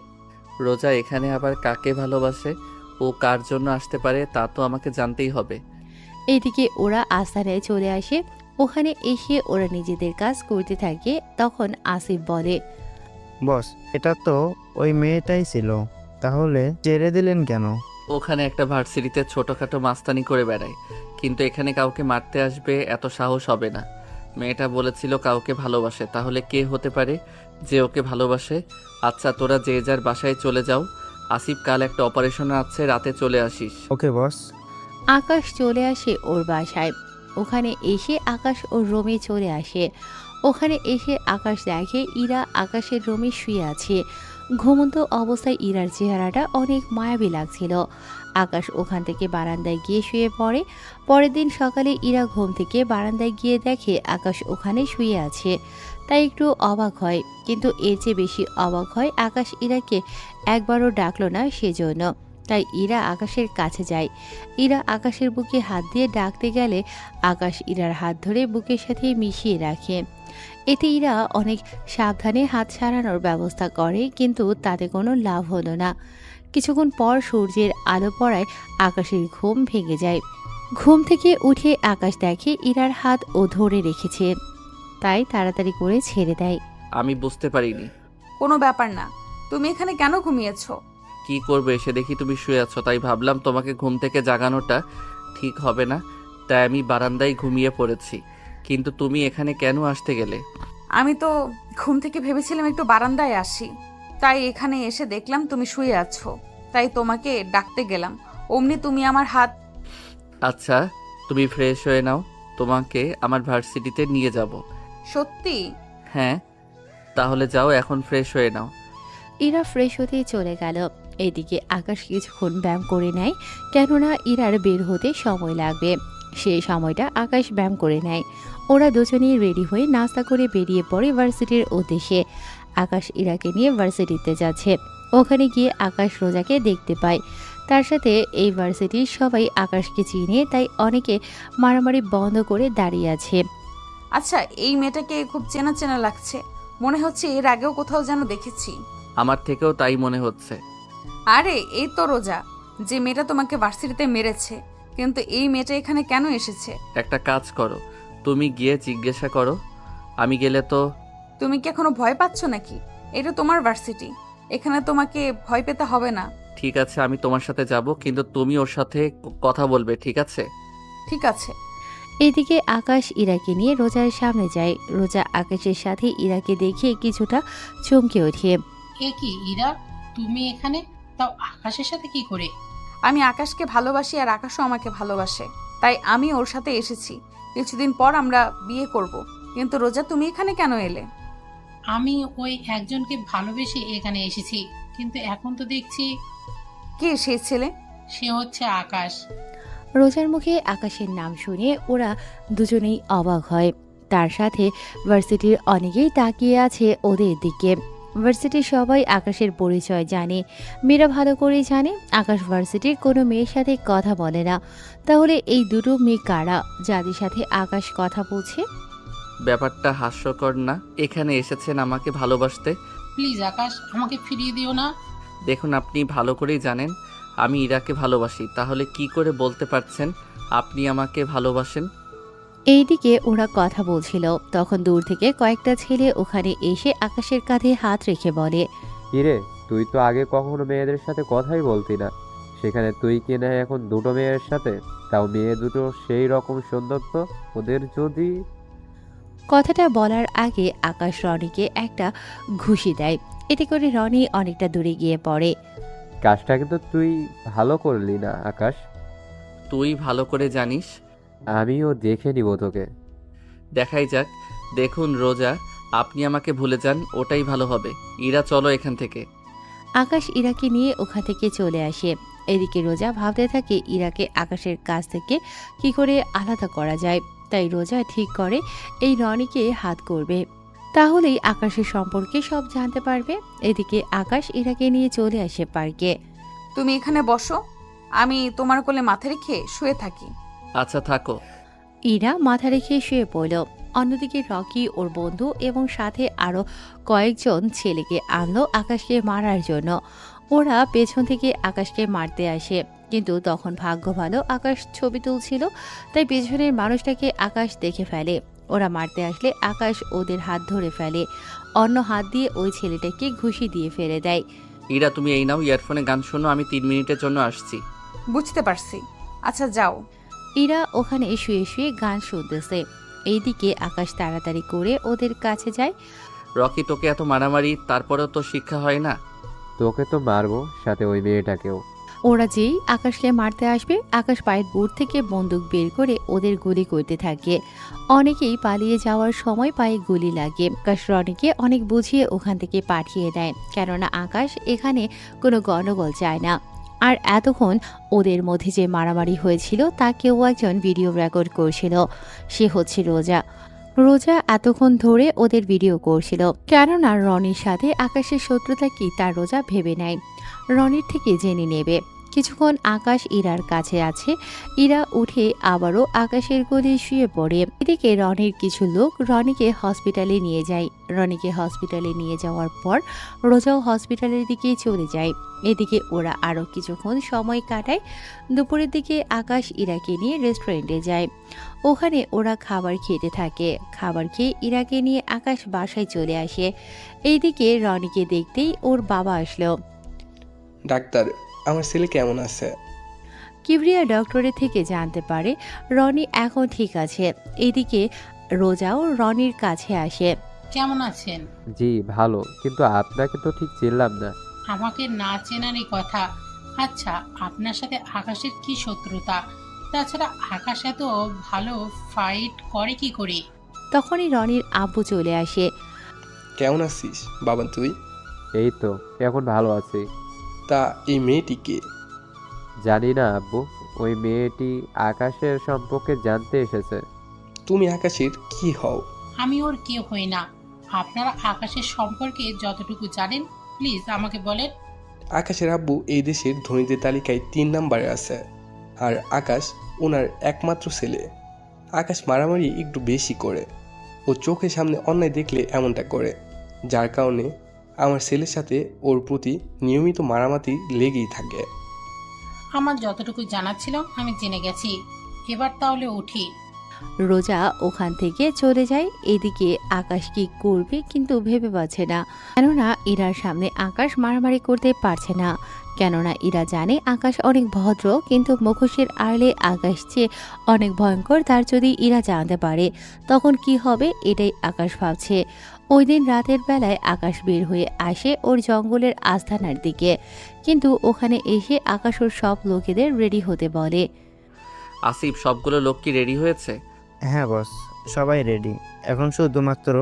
রোজা এখানে আবার কাকে ভালোবাসে, ও কার জন্য আসতে পারে তা তো আমাকে জানতেই হবে। এদিকে ওরা আস্তানায় চলে আসে। ওখানে এসে ওরা নিজেদের কাজ করতে থাকে। তখন আসিফ বলে, বস, এটা তো ওই মেয়েটাই ছিল, তাহলে ছেড়ে দিলেন কেন? ওখানে একটা ভার্সিটিতে ছোটখাটো মাস্তানি করে বেড়ায়, কিন্তু এখানে কাউকে মারতে আসবে এত সাহস হবে না। মেয়েটা বলেছিল কাউকে ভালোবাসে, তাহলে কে হতে পারে যে ওকে ভালোবাসে? আচ্ছা, তোরা যে যার বাসায় চলে যাও। আসিফ, কাল একটা অপারেশন আছে, রাতে চলে আসিস। ওকে বস। আকাশ চলে আসে ওর বাসায়। ওখানে এসে আকাশ ওর রুমে চলে আসে। ওখানে এসে আকাশ দেখে ইরা আকাশের রুমে শুয়ে আছে। ঘুমন্ত অবস্থায় ইরার চেহারাটা অনেক মায়াবী লাগছিল। আকাশ ওখান থেকে বারান্দায় গিয়ে শুয়ে পড়ে। পরের দিন সকালে ইরা ঘুম থেকে বারান্দায় গিয়ে দেখে আকাশ ওখানে শুয়ে আছে। তাই একটু অবাক হয়, কিন্তু এর চেয়ে বেশি অবাক হয় আকাশ ইরাকে একবারও ডাকলো না সেজন্য। তাই ইরা আকাশের কাছে যায়। ইরা আকাশের বুকে হাত দিয়ে ডাকতে গেলে আকাশ ইরার হাত ধরে বুকের সাথে মিশিয়ে রাখে। এতে ইরা অনেক সাবধানে হাত সারানোর ব্যবস্থা করে, কিন্তু তাতে কোনো লাভ হলো না। কিছুক্ষণ পর সূর্যের আলো পড়ায় আকাশের ঘুম ভেঙে যায়। ঘুম থেকে উঠে আকাশ দেখে ইরার হাত ও ধরে রেখেছে, তাই তাড়াতাড়ি করে ছেড়ে দেয়। আমি বুঝতে পারিনি। কোনো ব্যাপার না, তুমি এখানে কেন ঘুমিয়েছো? কি করবে, এসে দেখি তুমি শুয়ে আছো, তাই ভাবলাম তোমাকে ঘুম থেকে জাগানোটা ঠিক হবে না, তাই আমি বারান্দায় ঘুমিয়ে পড়েছি। কিন্তু তুমি এখানে কেন আসতে গেলে? আমি তো ঘুম থেকে ভেবেছিলাম একটু বারান্দায় আসি, তাই এখানে এসে দেখলাম তুমি শুয়ে আছো, তাই তোমাকে ডাকতে গেলাম। অমনি তুমি আমার হাত। আচ্ছা, তুমি ফ্রেশ হয়ে নাও, তোমাকে আমার ভার্সিটিতে নিয়ে যাব। সত্যি? হ্যাঁ, তাহলে যাও, এখন ফ্রেশ হয়ে নাও। ইরা ফ্রেশ হতে চলে গেল। এদিকে আকাশ কিছুক্ষণ ব্যায়াম করে নেয়, কেননা ইরার বের হতে সময় লাগবে। সেই সময়টা আকাশ ব্যায়াম করে নেয়। ওরা দুজনেই রেডি হয়ে নাস্তা করে বেরিয়ে পড়ে ভার্সিটির উদ্দেশ্যে। আকাশ ইরাকে নিয়ে ভার্সিটিতে যাচ্ছে। ওখানে গিয়ে আকাশ রোজাকে দেখতে পায়। তার সাথে এই ভার্সিটির সবাই আকাশকে চিনে, তাই অনেকে মারামারি বন্ধ করে দাঁড়িয়ে আছে। আচ্ছা, এই মেয়েটাকে খুব চেনা চেনা লাগছে, মনে হচ্ছে এর আগেও কোথাও যেন দেখেছি। আমার থেকেও তাই মনে হচ্ছে। আরে এই তো রোজা, যে মেয়েটা তোমাকে ভার্সিটিতে মেরেছে। কিন্তু এই মেয়েটা এখানে কেন এসেছে? একটা কাজ করো, তুমি গিয়ে জিজ্ঞাসা করো। আমি গেলে তো। তুমি কি এখনো ভয় পাচ্ছ নাকি? এটা তোমার ভার্সিটি, এখানে তোমাকে ভয় পেতে হবে না। ঠিক আছে, আমি তোমার সাথে যাব, কিন্তু তুমি ওর সাথে কথা বলবে, ঠিক আছে? ঠিক আছে। এদিকে আকাশ ইরাকে নিয়ে রোজার সামনে যায়। রোজা আকাশের সাথে ইরাকে দেখে কিছুটা চমকে ওঠে। এ কি ইরা, তুমি এখানে? তাও আকাশের সাথে কি করে? আমি আকাশকে ভালোবাসি আর আকাশও আমাকে ভালোবাসে, তাই আমি ওর সাথে এসেছি। কিছুদিন পর আমরা বিয়ে করব। কিন্তু রোজা, তুমি এখানে কেন এলে? আমি ওই একজনকে ভালোবেসে এখানে এসেছি, কিন্তু এখন তো দেখছি। কে সেই ছেলে? সে হচ্ছে আকাশ। রোজার মুখে আকাশের নাম শুনে ওরা দুজনেই অবাক হয়। তার সাথে ভার্সিটির অনেকেই তাকিয়ে আছে ওদের দিকে। ভার্সিটির সবাই আকাশের পরিচয় জানে। মেয়েরা ভালো করেই জানে আকাশ ভার্সিটির কোনো মেয়ের সাথে কথা বলে না। তাহলে এই দুটো মেয়ে কারা, যাদের সাথে আকাশ কথা বলছে? ব্যাপারটা হাস্যকর না? এখানে এসেছেন আমাকে ভালোবাসতে। প্লিজ আকাশ, আমাকে ফিরিয়ে দিও না। দেখুন, আপনি ভালো করেই জানেন আমি ইরাকে ভালোবাসি, তাহলে কি করে বলতে পারছেন আপনি আমাকে ভালোবাসেন? এইদিকে ওরা কথা বলছিল, তখন দূর থেকে কয়েকটা ছেলে ওখানে এসে আকাশের কাঁধে হাত রেখে বলে, কিরে, তুই তো আগে কখনো মেয়েদের সাথে কথাই বলতি না, সেখানে তুই কিনা এখন দুটো মেয়ের সাথে, তাও মেয়ে দুটো সেই রকম সুন্দর, তো ওদের যদি। কথাটা বলার আগে আকাশ রনিকে একটা ঘুষি দেয়। এতে করে রনি অনেকটা দূরে গিয়ে পড়ে। কাজটা কিন্তু তুই ভালো করলি না আকাশ। তুই ভালো করে জানিস। আমিও দেখে নিব তোকে। দেখাই যাক। দেখুন রোজা, আপনি আমাকে ভুলে যান, ওটাই ভালো হবে। ইরা, চলো এখান থেকে। আকাশ ইরাকে নিয়ে ওখান থেকে চলে আসে। এদিকে রোজা ভাবতে থাকে ইরাকে আকাশের কাছ থেকে কি করে আলাদা করা যায়। তাই রোজা ঠিক করে এই রনিকে হাত করবে, তাহলেই আকাশের সম্পর্কে সব জানতে পারবে। এদিকে আকাশ ইরাকে নিয়ে চলে আসে পার্কে। তুমি এখানে বসো, আমি তোমার কোলে মাথা রেখে শুয়ে থাকি। আচ্ছা, থাকো। ইরা মাথা রেখে শুয়ে পড়ল। অন্যদিকে রকি ওর বন্ধু এবং সাথে আরো কয়েকজন ছেলেকে আনলো আকাশকে মারার জন্য। ওরা পেছন থেকে আকাশকে মারতে আসে, কিন্তু তখন ভাগ্য ভালো আকাশ ছবি তুলছিল, তাই পেছনের মানুষটাকে আকাশ দেখে ফেলে। ওরা মারতে আসলে আকাশ ওদের হাত ধরে ফেলে, অন্য হাত দিয়ে ওই ছেলেটাকে ঘুষি দিয়ে ফেলে দেয়। ইরা, তুমি এই নাও ইয়ারফোনে গান শোনো, আমি 3 মিনিটের জন্য আসছি। বুঝতে পারছি, আচ্ছা যাও। ইরা ওখানে শুয়ে শুয়ে গান শুনতেছে। এইদিকে আকাশ তাড়াতাড়ি করে ওদের কাছে যায়। রকি, তোকে এত মারামারি, তারপরেও তো শিক্ষা হয় না? তোকে তো মারবো, সাথে ওই মেয়েটাকেও। ওরা যেই আকাশকে মারতে আসবে, আকাশ পায়ের বুট থেকে বন্দুক বের করে ওদের গুলি করতে থাকে। অনেকেই পালিয়ে যাওয়ার সময় পায়ে গুলি লাগে। আকাশ রনিকে অনেক বুঝিয়ে ওখান থেকে পাঠিয়ে দেয়, কেননা আকাশ এখানে কোনো গণ্ডগোল চায় না। আর এতক্ষণ ওদের মধ্যে যে মারামারি হয়েছিল তা কেউ একজন ভিডিও রেকর্ড করছিল, সে হচ্ছে রোজা। রোজা এতক্ষণ ধরে ওদের ভিডিও করছিল, কেননা রনির সাথে আকাশের শত্রুতা কি তা রোজা ভেবে নেয়, রনির থেকে জেনে নেবে। কিছুক্ষণ আকাশ ইরার কাছে আছে, ইরা উঠে আবারও আকাশের কোলে শুয়ে পড়ে। এদিকে রনির কিছু লোক রনিকে হসপিটালে নিয়ে যায়। রনিকে হসপিটালে নিয়ে যাওয়ার পর রোজাও হসপিটালের দিকে চলে যায়। এদিকে ওরা আরও কিছুক্ষণ সময় কাটায়। দুপুরের দিকে আকাশ ইরাকে নিয়ে রেস্টুরেন্টে যায়। ওখানে ওরা খাবার খেতে থাকে। খাবার খেয়ে ইরাকে নিয়ে আকাশ বাসায় চলে আসে। এইদিকে রনিকে দেখতেই ওর বাবা আসলো। ডাক্তার, আমার ছেলে কেমন আছে? কিবরিয়া ডক্টরের থেকে জানতে পারে রনি এখন ঠিক আছে। এদিকে রোজাও রনির কাছে আসে। কেমন আছেন? জি ভালো, কিন্তু আপনাকে তো ঠিক চিনলাম না। আমাকে না চেনারই কথা। আচ্ছা, আপনার সাথে আকাশের কি শত্রুতা? তাছাড়া আকাশ এত ভালো ফাইট করে কি করে? তখনই রনির আব্বু চলে আসে। কেমন আছিস বাবা তুই? এই তো এখন ভালো আছি। তা এই মেয়েটিকে? জানি না আব্বু, ওই মেয়েটি আকাশের সম্পর্কে জানতে এসেছে। তুমি আকাশের কি হও? আমি ওর কেউ হই না। আপনারা আকাশের সম্পর্কে যতটুকু জানেন প্লিজ আমাকে বলেন। আকাশের আব্বু এই দেশের ধনীদের তালিকায় 3 নম্বরে আছে, আর আকাশ ওনার একমাত্র ছেলে। আকাশ মারামারি একটু বেশি করে, ও চোখের সামনে অন্যায় দেখলে এমনটা করে, যার কারণে আমার ছেলের সাথে ওর প্রতি নিয়মিত মারামারি লেগেই থাকে। আমার যতটুকু জানার ছিল আমি জেনে গেছি, এবার তাহলে উঠি। রোজা ওখান থেকে চলে যায়। এদিকে আকাশ কি করবে কিন্তু ভেবে পাচ্ছে না, কেননা ইরার সামনে আকাশ মারামারি করতে পারছে না। কেননা ইরা জানে আকাশ অনেক ভদ্র, কিন্তু মুখোশের আড়ালে আকাশ যে অনেক ভয়ঙ্কর তার যদি ইরা জানতে পারে তখন কি হবে, এটাই আকাশ ভাবছে। ওই দিন রাতের বেলায় আকাশ বের হয়ে আসে ওর জঙ্গলের আস্তানার দিকে, কিন্তু ওখানে এসে আকাশ ওর সব লোকেদের রেডি হতে বলে। আসিফ, সবগুলো লোক কি রেডি হয়েছে? হ্যাঁ বস, সবাই রেডি। এখন শুধুমাত্র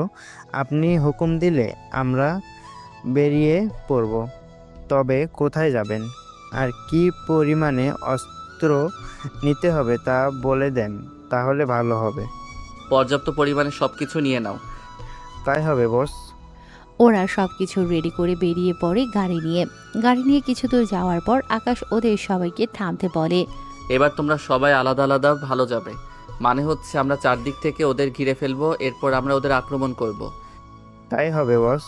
আপনি হুকুম দিলে আমরা বেরিয়ে পড়ব। তবে কোথায় যাবেন আর কি পরিমাণে অস্ত্র নিতে হবে তা বলে দেন, তাহলে ভালো হবে। পর্যাপ্ত পরিমাণে সবকিছু নিয়ে নাও। তাই হবে বস। ওরা সবকিছু রেডি করে বেরিয়ে পড়ে গাড়ি নিয়ে কিছু দূর যাওয়ার পর আকাশ ওদের সবাইকে থামতে বলে। এবার তোমরা সবাই আলাদা আলাদা ভালো যাবে, মানে হচ্ছে আমরা চারদিক থেকে ওদের ঘিরে ফেলবো, এরপর আমরা ওদের আক্রমণ করব। তাই হবে বস।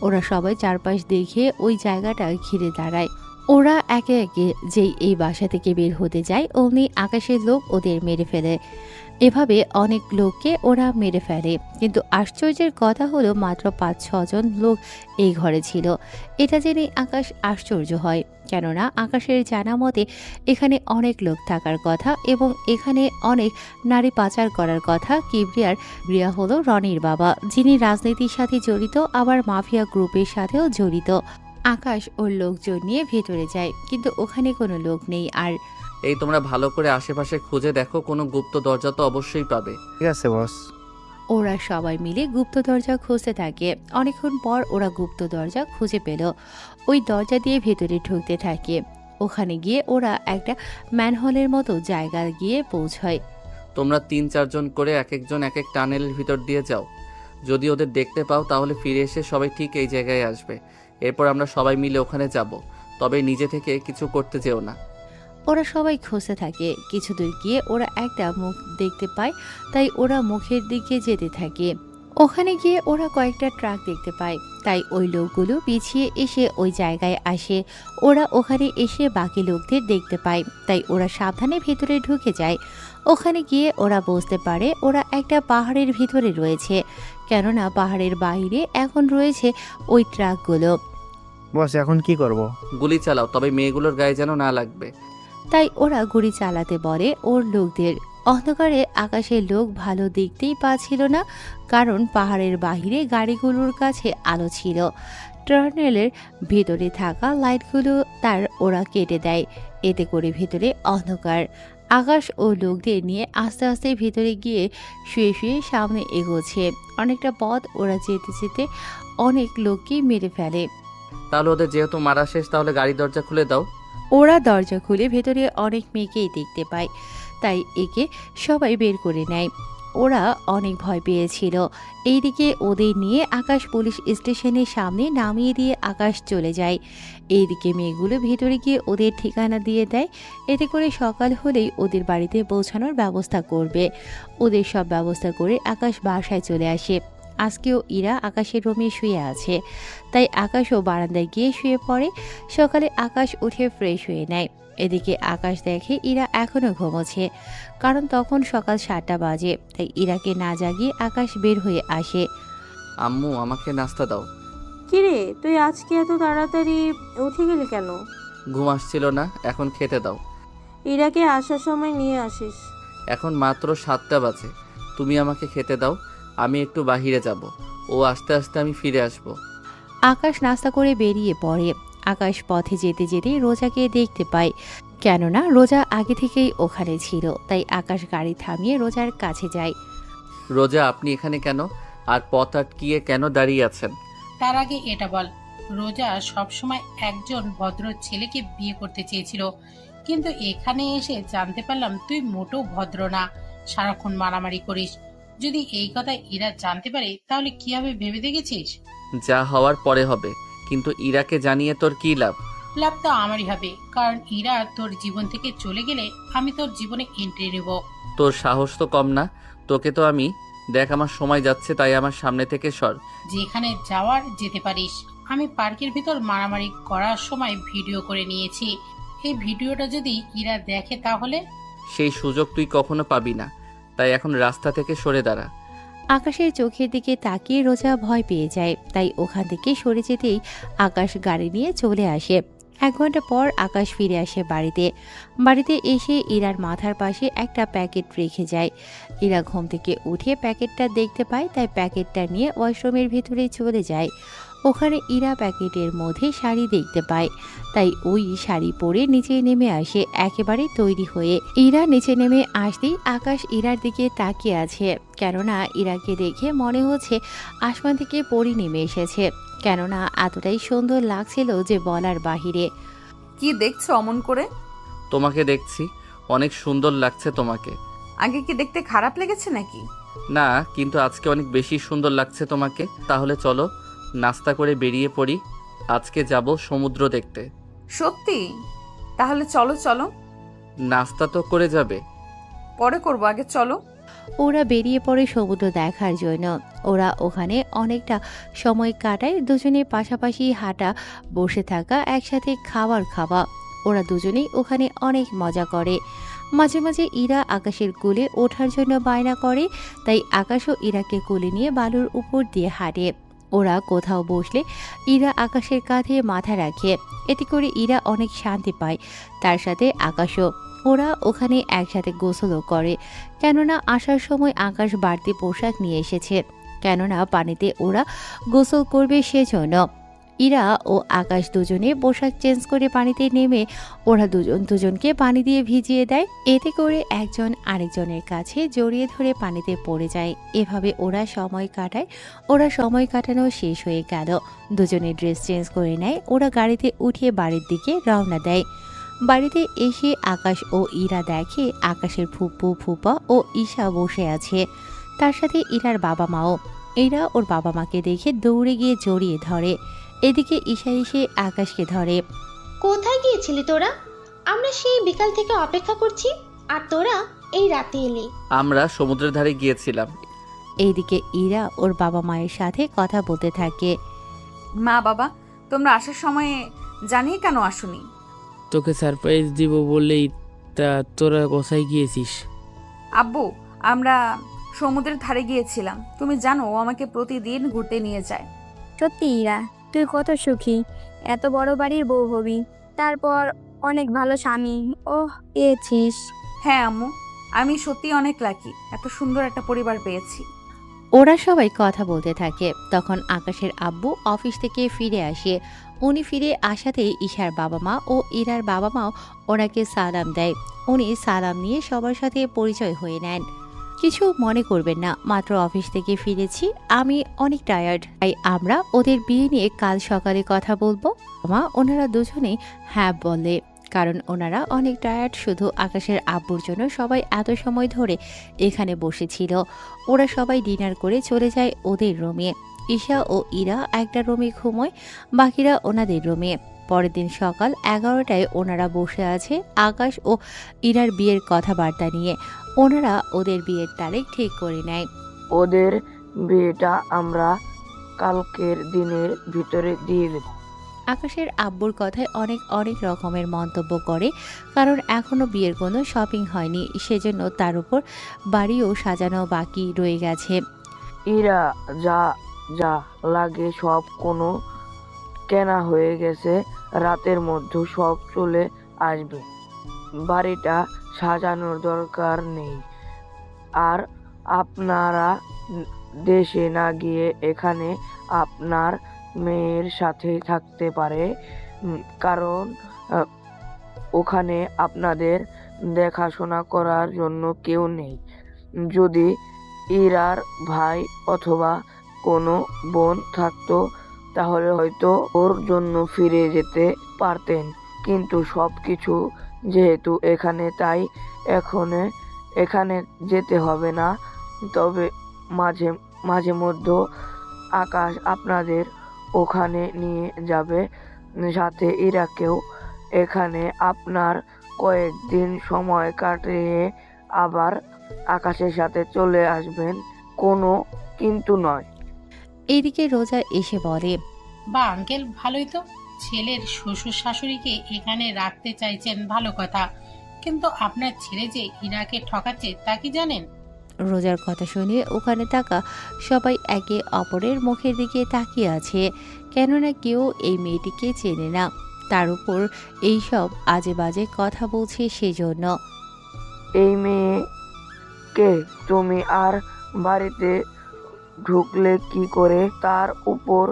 ওরা সবাই চারপাশ দেখে ওই জায়গাটা ঘিরে দাঁড়ায়। ওরা একে একে যেই এই বাসা থেকে বের হতে যায় অমনি আকাশের লোক ওদের মেরে ফেলে। এভাবে অনেক লোককে ওরা মেরে ফেলে, কিন্তু আশ্চর্যের কথা হলো মাত্র 5-6 জন লোক এই ঘরে ছিল। এটা জেনে আকাশ আশ্চর্য হয়, কেননা আকাশের জানা মতে এখানে অনেক লোক থাকার কথা এবং এখানে অনেক নারী পাচার করার কথা। কিবরিয়া হলো রনির বাবা, যিনি রাজনীতির সাথে জড়িত, আবার মাফিয়া গ্রুপের সাথেও জড়িত। আকাশ ওর লোকজন নিয়ে ভেতরে যায়, কিন্তু ওখানে কোনো লোক নেই। আর এই তোমরা ভালো করে আশেপাশে খুঁজে দেখো, কোনো গুপ্ত দরজা তো অবশ্যই পাবে। ঠিক আছে বস। ওরা সবাই মিলে গুপ্ত দরজা খুঁজতে থাকে। অনেকক্ষণ পর ওরা গুপ্ত দরজা খুঁজে পেল। ওই দরজা দিয়ে ভেতরে ঢুকতে থাকে। ওখানে গিয়ে ওরা একটা ম্যানহোলের মতো জায়গা গিয়ে পৌঁছয়। তোমরা 3-4 জন করে এক একজন এক এক টানেলের ভিতর দিয়ে যাও। যদি ওদের দেখতে পাও তাহলে ফিরে এসে সবাই ঠিক এই জায়গায় আসবে। এরপর আমরা সবাই মিলে ওখানে যাব, তবে নিজে থেকে কিছু করতে যেও না। ওরা সবাই খুঁজতে থাকে। কিছু দূর গিয়ে ওরা একটা মুখ দেখতে পায়, তাই ওরা মুখের দিকে যেতে থাকে। ওখানে গিয়ে ওরা কয়েকটা ট্রাক দেখতে পায়, তাই ওই লোকগুলো পিছিয়ে এসে ওই জায়গায় আসে। ওরা ওখানে এসে বাকি লোকদের দেখতে পায়, তাই ওরা সাবধানে ভেতরে ঢুকে যায়। ওখানে গিয়ে ওরা বুঝতে পারে ওরা একটা পাহাড়ের ভিতরে রয়েছে, কেননা পাহাড়ের বাইরে এখন রয়েছে ওই ট্রাকগুলো। বস এখন কি করব? গুলি চালাও, তবে মেয়েগুলোর গায়ে যেন না লাগবে। তাই ওরা গুলি চালাতে বলে ওর লোকদের। অন্ধকারে আকাশের লোক ভালো দেখতেই পাচ্ছিল না, কারণ পাহাড়ের বাহিরে গাড়িগুলোর কাছে আলো ছিল। টার্নেলের ভিতরে থাকা লাইটগুলো তার ওরা কেটে দেয়। এতে করে ভিতরে অন্ধকার। আকাশ ও লোকদের নিয়ে আস্তে আস্তে ভিতরে গিয়ে শুয়ে শুয়ে সামনে এগোচ্ছে। অনেকটা পথ ওরা যেতে যেতে অনেক লোককেই মেরে ফেলে। তাহলে ওদের যেহেতু মারা শেষ, তাহলে গাড়ির দরজা খুলে দাও। ওরা দরজা খুলে ভেতরে অনেক মেয়েকেই দেখতে পায়, তাই একে সবাই বের করে নেয়। ওরা অনেক ভয় পেয়েছিল। এইদিকে ওদের নিয়ে আকাশ পুলিশ স্টেশনের সামনে নামিয়ে দিয়ে আকাশ চলে যায়। এইদিকে মেয়েগুলো ভেতরে গিয়ে ওদের ঠিকানা দিয়ে দেয়। এতে করে সকাল হলেই ওদের বাড়িতে পৌঁছানোর ব্যবস্থা করবে। ওদের সব ব্যবস্থা করে আকাশ বাসায় চলে আসে। আজকেও ইরা আকাশের রুমে শুয়ে আছে, তাই আকাশও বারান্দায় গিয়ে শুয়ে পড়ে। সকালে আকাশ উঠে ফ্রেশ হয়ে নেয়। এদিকে আকাশ দেখে ইরা এখনো ঘুমোচ্ছে, কারণ তখন সকাল 7টা বাজে। তাই ইরাকে না জাগিয়ে আকাশ বের হয়ে আসে। আম্মু, আমাকে নাস্তা দাও। কিরে, তুই আজকে এত তাড়াতাড়ি উঠে গেলি কেন? ঘুম আসছিল না, এখন খেতে দাও। ইরাকে আসার সময় নিয়ে আসিস। এখন মাত্র 7টা বাজে, তুমি আমাকে খেতে দাও। আমি একটু বাহিরে যাব, ও আস্তে আস্তে আমি ফিরে আসব। আকাশ নাস্তা করে বেরিয়ে পড়ে। আকাশ পথে যেতে যেতে রোজাকে দেখতে পায়, কেননা রোজা আগে থেকেই ওখানে ছিল। তাই আকাশ গাড়ি থামিয়ে রোজার কাছে যায়। রোজা, আপনি এখানে কেন? আর পথ আটকিয়ে কেন দাঁড়িয়ে আছেন? তার আগে এটা বল, রোজা সবসময় একজন ভদ্র ছেলেকে বিয়ে করতে চেয়েছিল, কিন্তু এখানে এসে জানতে পারলাম তুই মোটেও ভদ্র না, সারাক্ষণ মারামারি করিস। যদি এই কথা ইরা জানতে পারে তাহলে কি হবে ভেবে দেখেছিস? যা হওয়ার পরে হবে, কিন্তু ইরাকে জানিয়ে তোর কি লাভ? লাভ তো আমারই হবে, কারণ ইরা তোর জীবন থেকে চলে গেলে আমি তোর জীবনে এন্ট্রি নেব। তোর সাহস তো কম না। তোকে তো আমি, দেখ আমার সময় যাচ্ছে, তাই আমার সামনে থেকে সর। যেখানে যাওয়ার যেতে পারিস। আমি পার্কের ভিতর মারামারি করার সময় ভিডিও করে নিয়েছি। এই ভিডিওটা যদি ইরা দেখে তাহলে? সেই সুযোগ তুই কখনো পাবি না, তাই এখন রাস্তা থেকে সরে দাঁড়া। আকাশের চোখের দিকে তাকিয়ে রোজা ভয় পেয়ে যায়, তাই ওখান থেকে সরে যেতেই আকাশ গাড়ি নিয়ে চলে আসে। 1 ঘন্টা পর আকাশ ফিরে আসে বাড়িতে এসে ইরার মাথার পাশে একটা প্যাকেট রেখে যায়। ইরা ঘুম থেকে উঠে প্যাকেটটা দেখতে পায়, তাই প্যাকেটটা নিয়ে ওয়াশরুমের ভিতরে চলে যায়। ওখানে ইরা প্যাকেটের মধ্যে শাড়ি দেখতে পায়, তাই ওই শাড়ি পরে নিচে নেমে আসে একেবারে তৈরি হয়ে। ইরা নিচে নেমে আসতেই আকাশ ইরার দিকে তাকিয়ে আছে, কেননা ইরাকে দেখে মনে হচ্ছে আসমান থেকে পরি নেমে এসেছে। কেননা এতটাই সুন্দর লাগছিল যে বলার বাহিরে। কি দেখছো অমন করে? তোমাকে দেখছি, অনেক সুন্দর লাগছে তোমাকে। আগে কি দেখতে খারাপ লেগেছে নাকি? না, কিন্তু আজকে অনেক বেশি সুন্দর লাগছে তোমাকে। তাহলে চলো নাস্তা করে বেরিয়ে পড়ি, আজকে যাব সমুদ্র দেখতে। সত্যি? তাহলে চলো চলো। নাস্তা তো করে যাবে? পরে করবো, আগে চলো। ওরা বেরিয়ে পড়ে সমুদ্র দেখার জন্য। ওরা ওখানে অনেকটা সময় কাটায়, দুজনে পাশাপাশি হাঁটা, বসে থাকা, একসাথে খাবার খাওয়া। ওরা দুজনেই ওখানে অনেক মজা করে। মাঝে মাঝে ইরা আকাশের কোলে ওঠার জন্য বায়না করে, তাই আকাশও ইরাকে কোলে নিয়ে বালুর উপর দিয়ে হাঁটে। ওরা কোথাও বসলে ইরা আকাশের কাঁধে মাথা রাখে, এতে করে ইরা অনেক শান্তি পায়। তার সাথে আকাশও। ওরা ওখানে একসাথে গোসলও করে, কেননা আসার সময় আকাশ বাড়তি পোশাক নিয়ে এসেছে, কেননা পানিতে ওরা গোসল করবে সেজন্য। ইরা ও আকাশ দুজনে পোশাক চেঞ্জ করে পানিতে নেমে ওরা দুজনকে পানি দিয়ে ভিজিয়ে দেয়। এতে করে একজন আরেকজনের কাছে জড়িয়ে ধরে পানিতে পড়ে যায়। এভাবে ওরা সময় কাটায়। ওরা সময় কাটানো শেষ হয়ে গেল, দুজনে ড্রেস চেঞ্জ করে নেয়। ওরা গাড়িতে উঠিয়ে বাড়ির দিকে রওনা দেয়। বাড়িতে এসে আকাশ ও ইরা দেখে আকাশের ফুপু, ফুপা ও ঈশা বসে আছে, তার সাথে ইরার বাবা মাও। ইরা ওর বাবা মাকে দেখে দৌড়ে গিয়ে জড়িয়ে ধরে। এদিকে ঈশা এসে আকাশকে ধরে। কোথায় গিয়েছিলি তোরা? আমরা সেই বিকাল থেকে অপেক্ষা করছি, আর তোরা এই রাতে এলি। আমরা সমুদ্রের ধারে গিয়েছিলাম। এইদিকে ইরা ওর বাবা মায়ের সাথে কথা বলতে থাকে। মা বাবা, তোমরা আসার সময় জানিয়ে কেন আসোনি? তোকে সারপ্রাইজ দিব বললেই। তা তোরা কোথায় গিয়েছিস? আব্বু, আমরা সমুদ্রের ধারে গিয়েছিলাম। তুমি জানো ও আমাকে প্রতিদিন ঘুরতে নিয়ে যায়। সত্যি ইরা, তুই কত সুখী, এত বড় বাড়ির বউ হবি, তারপর অনেক ভালো স্বামী পেয়েছিস। হ্যাঁ আম্মু, আমি সত্যি অনেক লাকি, এত সুন্দর একটা পরিবার পেয়েছি। ওরা সবাই কথা বলতে থাকে। তখন আকাশের আব্বু অফিস থেকে ফিরে আসে। উনি ফিরে আসাতেই ঈশার বাবা মা ও ইরার বাবা মাও ওনাকে সালাম দেয়। উনি সালাম নিয়ে সবার সাথে পরিচয় হয়ে নেন। কিছু মনে করবেন না, মাত্র অফিস থেকে ফিরেছি, আমি অনেক টায়ার্ড, তাই আমরা ওদের বিয়ে নিয়ে কাল সকালে কথা বলবো। মা ওনারা দুজনেই হ্যাঁ বলে, কারণ ওনারা অনেক টায়ার্ড। শুধু আকাশের আব্বুর জন্য সবাই এত সময় ধরে এখানে বসেছিল। ওরা সবাই ডিনার করে চলে যায় ওদের রুমে। ঈশা ও ইরা একটা রুমে ঘুমোয়, বাকিরা ওনাদের রুমে। পরের দিন সকাল 11টায় ওনারা বসে আছে আকাশ ও ইরার বিয়ের কথাবার্তা নিয়ে। ওনারা ওদের বিয়ের তারিখ ঠিক করে নেয়। ওদের বিয়েটা আমরা কালকের দিনের ভিতরে দিয়ে দেব। আকাশের আব্বুর কথায় অনেক অনেক রকমের মন্তব্য করে, কারণ এখনো বিয়ের কোনো শপিং হয়নি, সেজন্য তার উপর বাড়িও সাজানো বাকি রয়ে গেছে। ইরা যা যা লাগে সব কোনো কেনা হয়ে গেছে, রাতের মধ্যে সব চলে আসবে। বাড়িটা সাজানোর দরকার নেই। আর আপনারা দেশে না গিয়ে এখানে আপনার মেয়ের সাথে থাকতে পারে, কারণ ওখানে আপনাদের দেখাশোনা করার জন্য কেউ নেই। যদি ইরার ভাই অথবা কোনো বোন থাকতো তাহলে হয়তো ওর জন্য ফিরে যেতে পারতেন, কিন্তু সব কিছু যেহেতু এখানে, তাই এখানে যেতে হবে না। তবে মাঝে মাঝে মধ্যে আকাশ আপনাদের ওখানে নিয়ে যাবে, সাথে ইরাকেও। এখানে আপনার কয়েকদিন সময় কাটিয়ে আবার আকাশের সাথে চলে আসবেন, কোনো কিন্তু নয়। এদিকে রোজা এসে বলে, বা আঙ্কেল, ভালোই তো, ছেলের শ্বশুর শাশুড়িকে এখানে রাখতে চাইছেন, ভালো কথা, কিন্তু আপনার ছেলে যে ইরাকে ঠকাচ্ছে তা কি জানেন? রোজার কথা শুনে ওখানে থাকা সবাই একে অপরের মুখের দিকে তাকিয়ে আছে, কেননা কেউ এই মেয়েটিকে চেনে না, তার উপর এইসব আজে বাজে কথা বলছে সেজন্য। এই মেয়েকে তুমি আর বাড়িতে ঢুকলে কি করে, তার উপর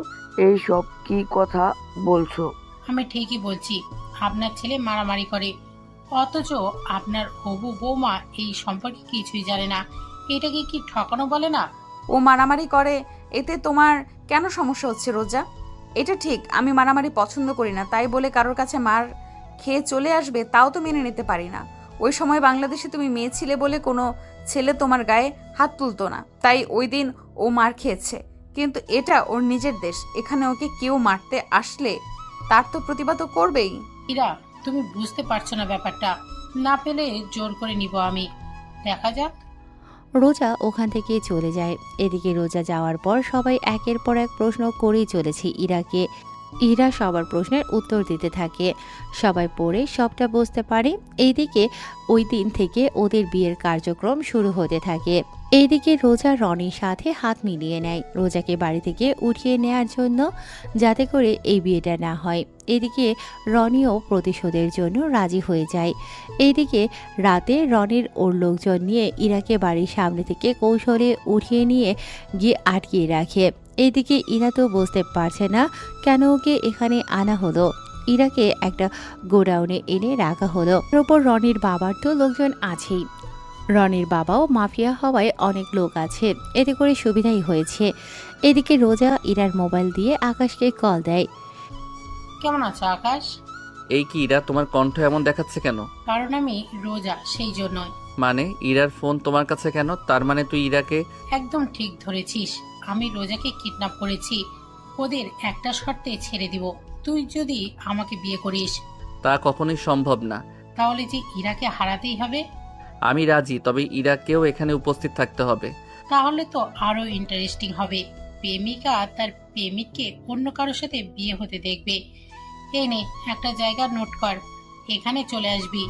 এইসব কি কথা বলছো? আমি ঠিকই বলছি, আপনার ছেলে মারামারি করে, অথচ আপনার হবু বৌমা এই সম্পর্কে কিছুই জানে না। এটাকে কি ঠকানো বলে না? ও মারামারি করে, এতে তোমার কেন সমস্যা হচ্ছে রোজা? এটা ঠিক, আমি মারামারি পছন্দ করি না, তাই বলে কারোর কাছে মার খেয়ে চলে আসবে তাও তো মেনে নিতে পারি না। ওই সময় বাংলাদেশে তুমি মেয়ে ছিলে বলে কোনো ছেলে তোমার গায়ে হাত তুলতো না, তাই ওই দিন ও মার খেয়েছে, কিন্তু এটা ওর নিজের দেশ, এখানে ওকে কেউ মারতে আসলে তার তো প্রতিবাদ করবেই। ইরা, তুমি বুঝতে পারছো না ব্যাপারটা, না পেলে জোর করে নিব আমি, দেখা যাক। রোজা ওখান থেকে চলে যায়। এদিকে রোজা যাওয়ার পর সবাই একের পর এক প্রশ্ন করেই চলেছে ইরাকে। ইরা সবার প্রশ্নের উত্তর দিতে থাকে, সবাই পড়ে সবটা বুঝতে পারে। এইদিকে ওই দিন থেকে ওদের বিয়ের কার্যক্রম শুরু হতে থাকে। এইদিকে রোজা রনির সাথে হাত মিলিয়ে নেয় রোজাকে বাড়ি থেকে উঠিয়ে নেয়ার জন্য, যাতে করে এই বিয়েটা না হয়। এদিকে রনিও প্রতিশোধের জন্য রাজি হয়ে যায়। এইদিকে রাতে রনির ওর লোকজন নিয়ে ইরাকে বাড়ির সামনে থেকে কৌশলে উঠিয়ে নিয়ে গিয়ে আটকিয়ে রাখে। এইদিকে ইরা তো বুঝতে পারছে না কেন ওকে এখানে আনা হলো। ইরাকে একটা গোডাউনে এনে রাখা হলো। তার উপর রনির বাবার তো লোকজন আছেই, রনির বাবাও মাফিয়া হওয়ায় অনেক লোক আছে, এতে করে সুবিধাই হয়েছে। এদিকে রোজা ইরার মোবাইল দিয়ে আকাশকে কল দেয়। কেমন আছো আকাশ? এই কি ইরা, তোমার কণ্ঠ এমন দেখাচ্ছে কেন? কারণ আমি রোজা, সেই জন্যই। মানে ইরার ফোন তোমার কাছে কেন? তার মানে তুই ইরাকে? একদম ঠিক ধরেছিস, আমি রোজাকে কিডন্যাপ করেছি, ওদের একটা শর্তে ছেড়ে দিব, তুই যদি আমাকে বিয়ে করিস। তা কখনোই সম্ভব না। তাহলে যে ইরাকে হারাতেই হবে। আমি রাজি, তবে ইরাকেও এখানে উপস্থিত থাকতে হবে। তাহলে তো আরো ইন্টারেস্টিং হবে, প্রেমিকা তার প্রেমিককে অন্য কারোর সাথে বিয়ে হতে দেখবে। এই নে একটা জায়গা নোট কর, এখানে চলে আসবি।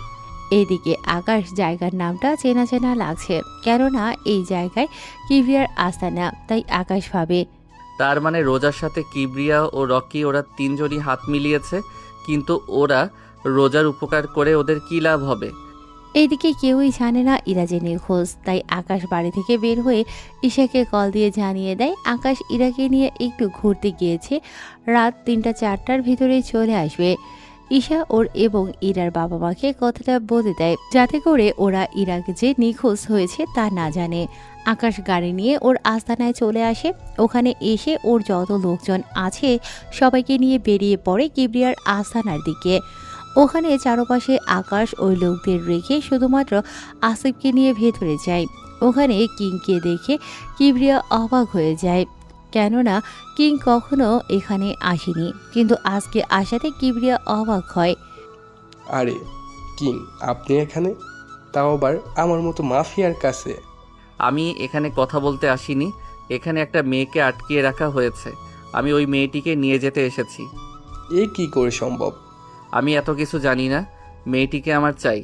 এদিকে আকাশ জায়গার নামটা চেনা চেনা লাগছে, কেননা এই জায়গায় কিবরিয়ার আস্তানা, তাই আকাশ ভাবে। তার মানে রোজার সাথে কিবরিয়া ও রকি ওরা তিনজনই হাত মিলিয়েছে, কিন্তু ওরা রোজার উপকার করে ওদের কি লাভ হবে? এইদিকে কেউই জানে না ইরা যে নিখোঁজ। তাই আকাশ বাড়ি থেকে বের হয়ে ঈশাকে কল দিয়ে জানিয়ে দেয় আকাশ ইরাকে নিয়ে একটু ঘুরতে গিয়েছে, রাত ৩টা-৪টার ভিতরে চলে আসবে। ঈশা ওর এবং ইরার বাবা মাকে কথাটা বলে দেয়, যাতে করে ওরা ইরাকে যে নিখোঁজ হয়েছে তা না জানে। আকাশ গাড়ি নিয়ে ওর আস্তানায় চলে আসে। ওখানে এসে ওর যত লোকজন আছে সবাইকে নিয়ে বেরিয়ে পড়ে কিবরিয়ার আস্তানার দিকে। ওখানে চারপাশে আকাশ ওই লোকদের রেখে শুধুমাত্র আসিফকে নিয়ে ভেতরে যায়। ওখানে কিংকে দেখে কিবরিয়া অবাক হয়ে যায়, কেননা কিং কখনো এখানে আসেনি, কিন্তু আজকে আসাতে কিবরিয়া অবাক হয়। আরে কিং, আপনি এখানে? তাও আবার আমার মতো মাফিয়ার কাছে? আমি এখানে কথা বলতে আসিনি, এখানে একটা মেয়েকে আটকিয়ে রাখা হয়েছে, আমি ওই মেয়েটিকে নিয়ে যেতে এসেছি। এ কি করে সম্ভব? আমি এত কিছু জানি না, মেয়েটিকে আমার চাই।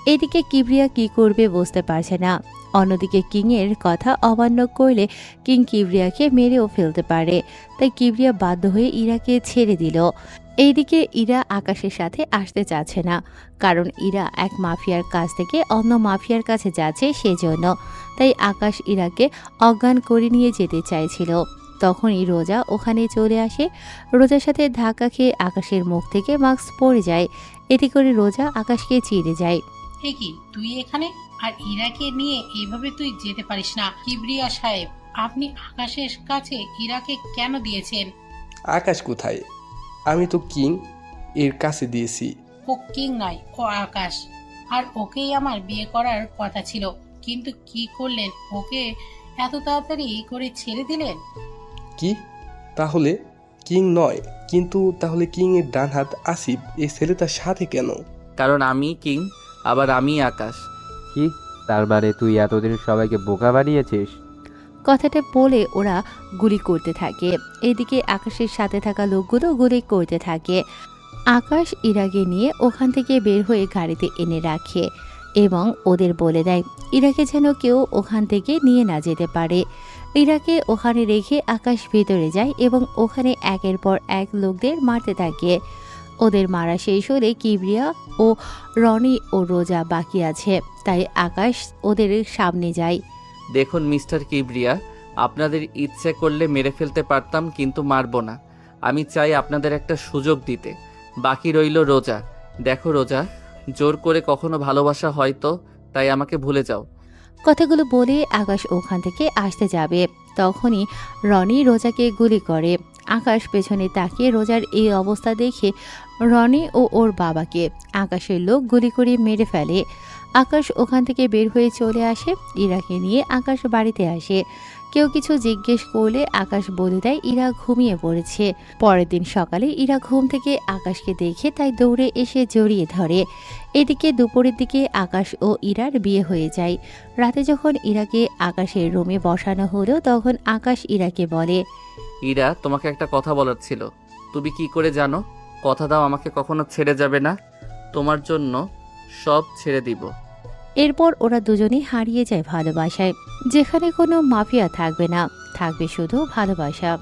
এদিকে কিবরিয়া কি করবে বুঝতে পারছে না। অন্যদিকে কিংয়ের কথা অমান্য করলে কিং কিবরিয়াকে মেরেও ফেলতে পারে। তাই কিবরিয়া বাধ্য হয়ে ইরাকে ছেড়ে দিল। এইদিকে ইরা আকাশের সাথে আসতে চাচ্ছে না, কারণ ইরা এক মাফিয়ার কাছ থেকে অন্য মাফিয়ার কাছে যাচ্ছে সেজন্য। তাই আকাশ ইরাকে অজ্ঞান করে নিয়ে যেতে চাইছিল। তখনই রোজা ওখানে চলে আসে। রোজার সাথে ধাক্কা খেয়ে আকাশের মুখ থেকে মাস্ক পড়ে যায়। এতে করে রোজা আকাশকে চিড়ে যায়। এ কি, তুই এখানে? আর ইরাকে নিয়ে এভাবে তুই যেতে পারিস না। কিবরিয়া সাহেব, আপনি আকাশের কাছে ইরাকে কেন দিয়েছেন? আকাশ কোথায়? আমি তো কিং এর কাছে দিয়েছি। ও কিং নয়, ও আকাশ। আর ওকেই আমার বিয়ে করার কথা ছিল, কিন্তু কি করলেন? ওকে এত তাড়াতাড়ি করে ছেড়ে দিলেন। কি? তাহলে কিং নয়, কিন্তু তাহলে কিং এর ডান হাত আসিফ এই ছেলেটার সাথে কেন? কারণ আমি কিং, আবার আমি আকাশ। কি তার মানে তুই এতদিন সবাইকে বোকা বানিয়েছিস? কথাটা বলে ওরা গুলি করতে থাকে। এদিকে আকাশের সাথে থাকা লোকগুলো গুলি করতে থাকে। আকাশ ইরাকে নিয়ে ওখান থেকে বের হয়ে গাড়িতে এনে রাখে এবং ওদের বলে দেয় ইরাকে যেন কেউ ওখান থেকে নিয়ে না যেতে পারে। ইরাকে ওখানে রেখে আকাশ ভেতরে যায় এবং ওখানে একের পর এক লোকদের মারতে থাকে। ওদের মারা শেষ হলে কিবরিয়া ও রনি ও রোজা বাকি আছে, তাই আকাশ ওদের সামনে যায়। দেখুন মিস্টার কিবরিয়া, আপনাদের ইচ্ছে করলে মেরে ফেলতে পারতাম, কিন্তু মারবো না। আমি চাই আপনাদের একটা সুযোগ দিতে। বাকি রইল রোজা। দেখো রোজা, জোর করে কখনো ভালোবাসা হয়তো, তাই আমাকে ভুলে যাও। কথাগুলো বলে আকাশ ওখান থেকে আসতে যাবে, তখনই রনি রোজাকে গুলি করে। আকাশ পেছনে তাকিয়ে রোজার এই অবস্থা দেখে রনি ও ওর বাবাকে আকাশের লোক গুলি করে মেরে ফেলে। আকাশ ওখান থেকে বের হয়ে চলে আসে। ইরাকে নিয়ে আকাশ বাড়িতে আসে। কেউ কিছু জিজ্ঞেস করলে আকাশ বলে দেয় ইরা ঘুমিয়ে পড়েছে। পরের দিন সকালে ইরা ঘুম থেকে আকাশকে দেখে তাই দৌড়ে এসে জড়িয়ে ধরে। এদিকে দুপুরের দিকে আকাশ ও ইরার বিয়ে হয়ে যায়। রাতে যখন ইরাকে আকাশের রুমে বসানো হলো তখন আকাশ ইরাকে বলে, ইরা, তোমাকে একটা কথা বলার ছিল। তুমি কি করে জানো? কথা দাও আমাকে কখনো ছেড়ে যাবে না। তোমার জন্য সব ছেড়ে দিব। এরপর ওরা দুজনেই হারিয়ে যায় ভালোবাসায়, যেখানে কোনো মাফিয়া থাকবে না, থাকবে শুধু ভালোবাসা।